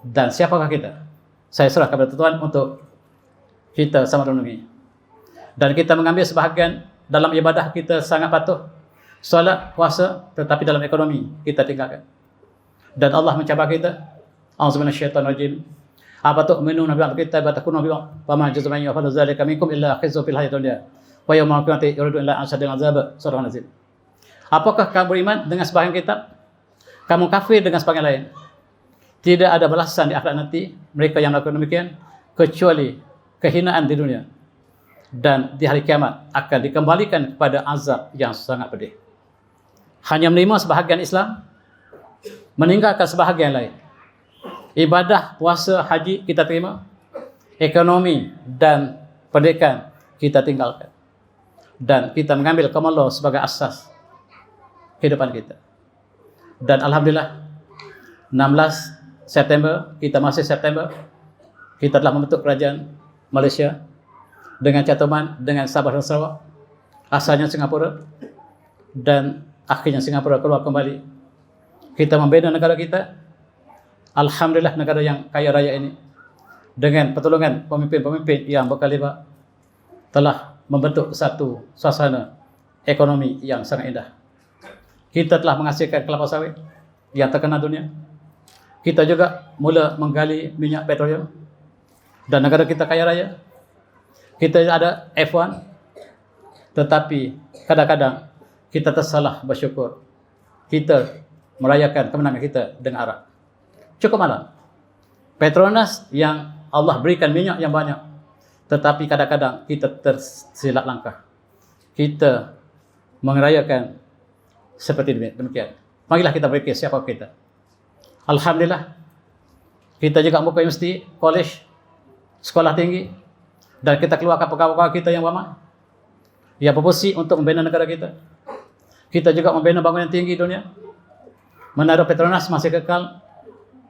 Dan siapakah kita? Saya serah kepada Tuhan untuk kita sama renungi. Dan kita mengambil sebahagian dalam ibadah kita sangat patuh. Solat, puasa, tetapi dalam ekonomi kita tinggalkan. Dan Allah mencabar kita. A'udzu minasyaitonir rajim. Apa tu'minuna bi ba'dil kitabi wa takfuruna bi ba'd? Fa ma jazaa'u man yaf'alu dzalika minkum illa khizyun fil hayatid dunya wa yawmal qiyamati yuridu illa asyadil azab. Surah An-Nazil. Apakah kamu beriman dengan sebahagian kitab? Kamu kafir dengan sebahagian lain. Tidak ada balasan di akhirat nanti mereka yang melakukan demikian kecuali kehinaan di dunia. Dan di hari kiamat akan dikembalikan kepada azab yang sangat pedih. Hanya menerima sebahagian Islam, meninggalkan sebahagian lain. Ibadah, puasa, haji kita terima. Ekonomi dan pendidikan kita tinggalkan. Dan kita mengambil common law sebagai asas kehidupan kita. Dan alhamdulillah 16 September, kita masih September, kita telah membentuk kerajaan Malaysia dengan cantuman dengan Sabah dan Sarawak, asalnya Singapura, dan akhirnya Singapura keluar kembali. Kita membina negara kita, alhamdulillah negara yang kaya raya ini, dengan pertolongan pemimpin-pemimpin yang berkaliber, telah membentuk satu suasana ekonomi yang sangat indah. Kita telah menghasilkan kelapa sawit yang terkenal dunia. Kita juga mula menggali minyak petroleum. Dan negara kita kaya raya. Kita ada F1. Tetapi kadang-kadang kita tersalah bersyukur. Kita merayakan kemenangan kita dengan arak. Cukup malam. Petronas yang Allah berikan minyak yang banyak. Tetapi kadang-kadang kita tersilap langkah. Kita merayakan seperti demikian. Marilah kita berfikir siapa kita. Alhamdulillah, kita juga membuka universiti, college, sekolah tinggi, dan kita keluarkan pegawai-pegawai kita yang lama, yang berfungsi untuk membina negara kita. Kita juga membina bangunan tinggi dunia. Menara Petronas masih kekal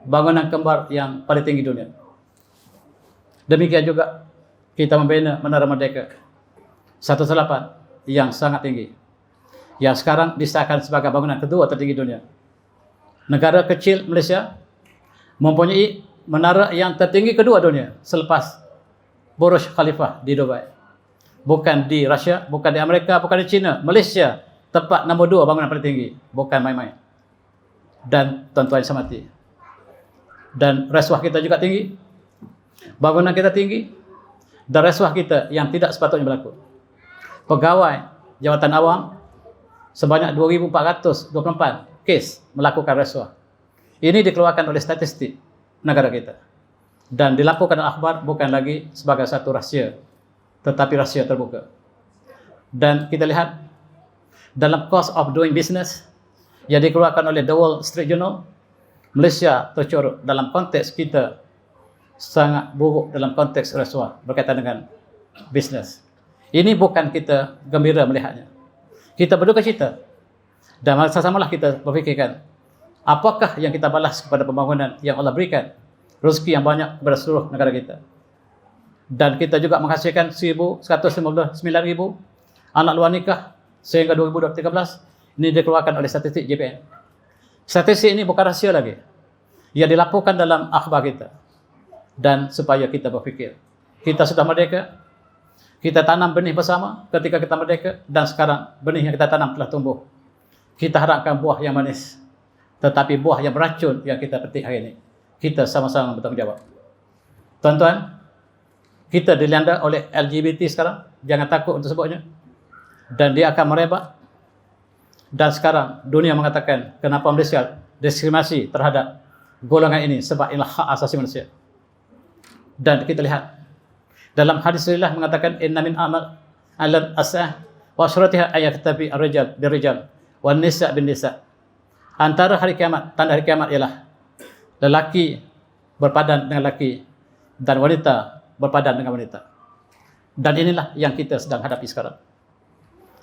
bangunan kembar yang paling tinggi dunia. Demikian juga kita membina Menara Merdeka 118 yang sangat tinggi, yang sekarang disahkan sebagai bangunan kedua tertinggi dunia. Negara kecil Malaysia mempunyai menara yang tertinggi kedua dunia selepas Burj Khalifa di Dubai. Bukan di Rusia, bukan di Amerika, bukan di China. Malaysia tempat nombor 2 bangunan paling tinggi. Bukan main-main. Dan tuan-tuan yang saya hormati, dan rasuah kita juga tinggi. Bangunan kita tinggi. Dan rasuah kita yang tidak sepatutnya berlaku. Pegawai jawatan awam sebanyak 2,424 kes melakukan rasuah. Ini dikeluarkan oleh statistik negara kita. Dan dilaporkan dalam akhbar bukan lagi sebagai satu rahsia, tetapi rahsia terbuka. Dan kita lihat dalam course of doing business yang dikeluarkan oleh The Wall Street Journal, Malaysia tercorot dalam konteks kita sangat buruk dalam konteks rasuah berkaitan dengan bisnes. Ini bukan kita gembira melihatnya. Kita berduka cita. Dan sama-samalah kita berfikirkan, apakah yang kita balas kepada pembangunan yang Allah berikan, rezeki yang banyak kepada seluruh negara kita. Dan kita juga menghasilkan 159,000 anak luar nikah sehingga 2013. Ini dikeluarkan oleh statistik JPN. Statistik ini bukan rahsia lagi. Ia dilaporkan dalam akhbar kita. Dan supaya kita berfikir, kita sudah merdeka, kita tanam benih bersama ketika kita merdeka, dan sekarang benih yang kita tanam telah tumbuh. Kita harapkan buah yang manis, tetapi buah yang beracun yang kita petik hari ini. Kita sama-sama bertanggungjawab. Tuan-tuan, kita dilanda oleh LGBT sekarang, jangan takut untuk sebutnya. Dan dia akan merebak. Dan sekarang dunia mengatakan kenapa Malaysia diskriminasi terhadap golongan ini, sebab inilah hak asasi manusia. Dan kita lihat dalam hadis Rasulullah mengatakan inna min amal alal asah wa syuratiha ayaktabi ar-rijal bir-rijal wan nisa bin nisa. Antara hari kiamat, tanda hari kiamat ialah lelaki berpadan dengan lelaki dan wanita berpadan dengan wanita. Dan inilah yang kita sedang hadapi sekarang.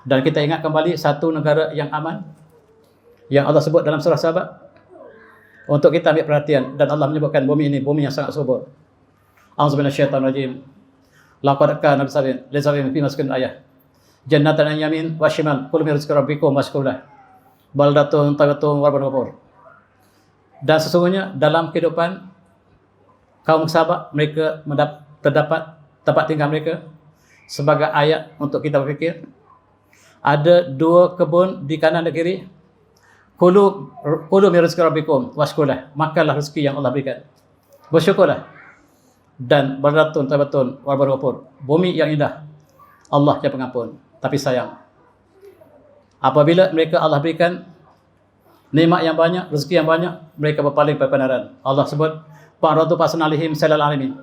Dan kita ingat kembali satu negara yang aman yang Allah sebut dalam surah Sabah untuk kita ambil perhatian, dan Allah menyebutkan bumi ini bumi yang sangat subur. A'udzubillahi minasyaitonir rajim. Laqad kana lisabirin fi maskin ayah. Jannatan an yamin wa shimal kullu min rizqi rabbikum washkurlah. Baldatun tayyibatun wa rabbun ghafur. Dan sesungguhnya dalam kehidupan kaum Sabah, mereka terdapat tempat tinggal mereka sebagai ayat untuk kita berfikir. Ada 2 kebun di kanan dan kiri. Kulu min rizqi rabbikum washkurlah. Makanlah rezeki yang Allah berikan, bersyukurlah. Dan baldatun tayyibatun wa rabbun ghafur. Bumi yang indah, Allah yang pengampun. Tapi sayang, apabila mereka Allah berikan nikmat yang banyak, rezeki yang banyak, mereka berpaling pada kebenaran. Allah sebut fa'radu fasanalihim salal alamin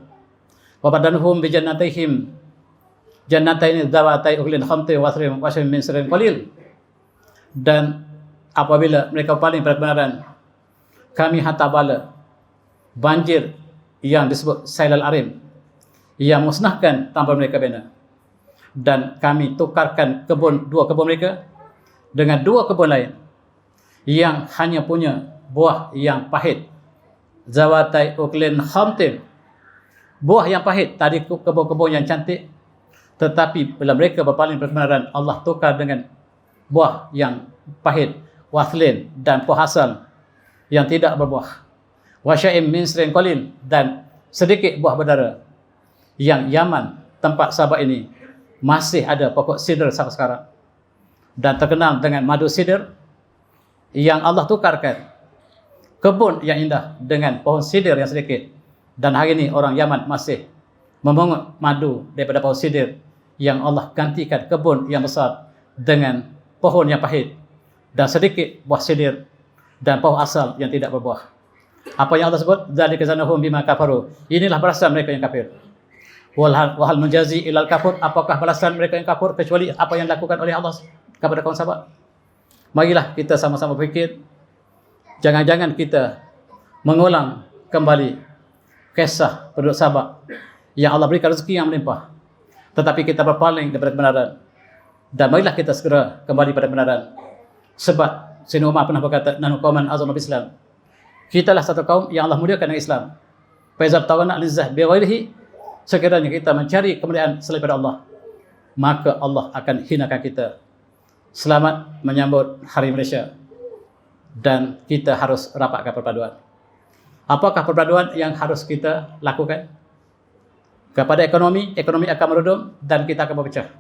wa badanuhum bi jannatihim jannataini dzawatai uklin khamti wa asrin wa syai'in min sirrin qalil. Dan apabila mereka berpaling pada kebenaran, kami hantar bala banjir yang disebut sailal arim yang musnahkan tanpa mereka bina. Dan kami tukarkan 2 kebun mereka dengan 2 kebun lain yang hanya punya buah yang pahit. Zawatai uklin khamtin. Buah yang pahit. Tadi kebun-kebun yang cantik, tetapi bila mereka berpaling kebenaran, Allah tukar dengan buah yang pahit, waslin, dan buah asal yang tidak berbuah. Wasya'im min sirrin qalil, dan sedikit buah berdara. Yang Yaman, tempat Sabah ini, masih ada pokok sidr sampai sekarang. Dan terkenal dengan madu sidr yang Allah tukarkan kebun yang indah dengan pohon sidr yang sedikit. Dan hari ini orang Yaman masih memungut madu daripada pohon sidr yang Allah gantikan kebun yang besar dengan pohon yang pahit dan sedikit buah sidr dan pohon asal yang tidak berbuah. Apa yang Allah sebut? Dzalika zanahum bima kafaru. Inilah balasan mereka yang kafir. Wahal menjazi ilal kafur. Apakah balasan mereka yang kafir kecuali apa yang dilakukan oleh Allah kepada kaum Sabah? Marilah kita sama-sama berfikir. Jangan-jangan kita mengulang kembali kisah penduduk Sabah yang Allah berikan rezeki yang melimpah, tetapi kita berpaling daripada kebenaran. Dan marilah kita segera kembali pada kebenaran. Sebab Sayyidina Umar pernah berkata, nahnu qauman azama bil Islam. Kitalah satu kaum yang Allah muliakan dengan Islam. Fa iza tawana al-izzah bi ghairihi, sekiranya kita mencari kemuliaan selain daripada Allah, maka Allah akan hinakan kita. Selamat menyambut Hari Malaysia. Dan kita harus rapatkan perpaduan. Apakah perpaduan yang harus kita lakukan? Kepada ekonomi akan meredum dan kita akan berpecah.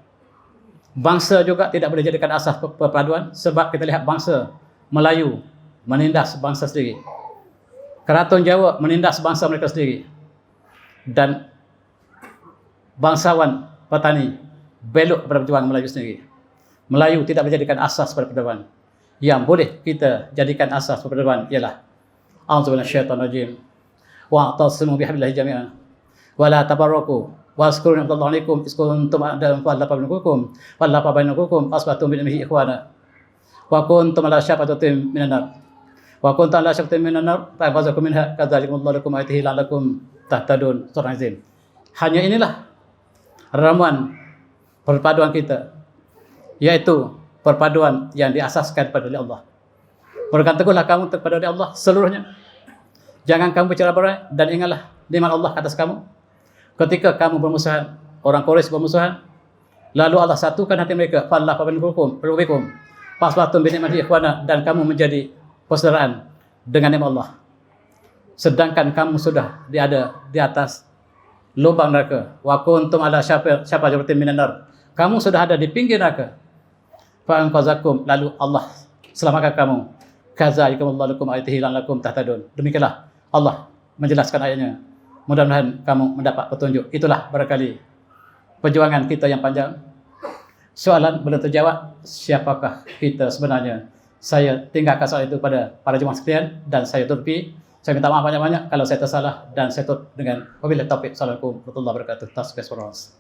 Bangsa juga tidak boleh jadikan asas perpaduan, sebab kita lihat bangsa Melayu menindas bangsa sendiri. Keraton Jawa menindas bangsa mereka sendiri. Dan bangsawan petani belok kepada perjuangan Melayu sendiri. Melayu tidak menjadikan asas pada perpaduan. Yang boleh kita jadikan asas perpaduan ialah a'udzubillahi minasyaitonir rajim. wa'tasimu bihablillahi jami'an wa la tafarraqu wazkuru ni'matallahi 'alaikum iz kuntum a'da'an fa'alafa bainakum asbatum bi ni'mihi ikhwana wa kuntum ala syafatin minan nar wa kuntum ala syafatin minan nar fa'azakum minha kadzalikumullahu lakum ayatihi la'allakum tahtadun. Surah Azim. Hanya inilah ramuan perpaduan kita, yaitu perpaduan yang diasaskan pada Allah. Berkata teguhlah kamu kepada Allah seluruhnya. Jangan kamu bicara berai, dan ingatlah nikmat Allah atas kamu. Ketika kamu bermusuhan, orang Quraisy bermusuhan, lalu Allah satukan hati mereka. Fallafa bainakum fasbatum bi ni'matihi ikhwana, dan kamu menjadi persaudaraan dengan nikmat Allah. Sedangkan kamu sudah ada di atas lubang neraka. Wa kuntum ala syafatin minan nar. Kamu sudah ada di pinggir neraka. Fa anqazakum, lalu Allah selamatkan kamu. Kadzalikumullahu lakum ayatihi la'allakum tahtadun. Demikianlah Allah menjelaskan ayatnya. Mudah-mudahan kamu mendapat petunjuk. Itulah barangkali perjuangan kita yang panjang. Soalan belum terjawab, siapakah kita sebenarnya? Saya tinggalkan soal itu pada para jemaah sekalian dan saya tutupi. Saya minta maaf banyak-banyak kalau saya tersalah dan saya tutup dengan wabillahi taufiq. Assalamualaikum warahmatullahi wabarakatuh. Tasbih.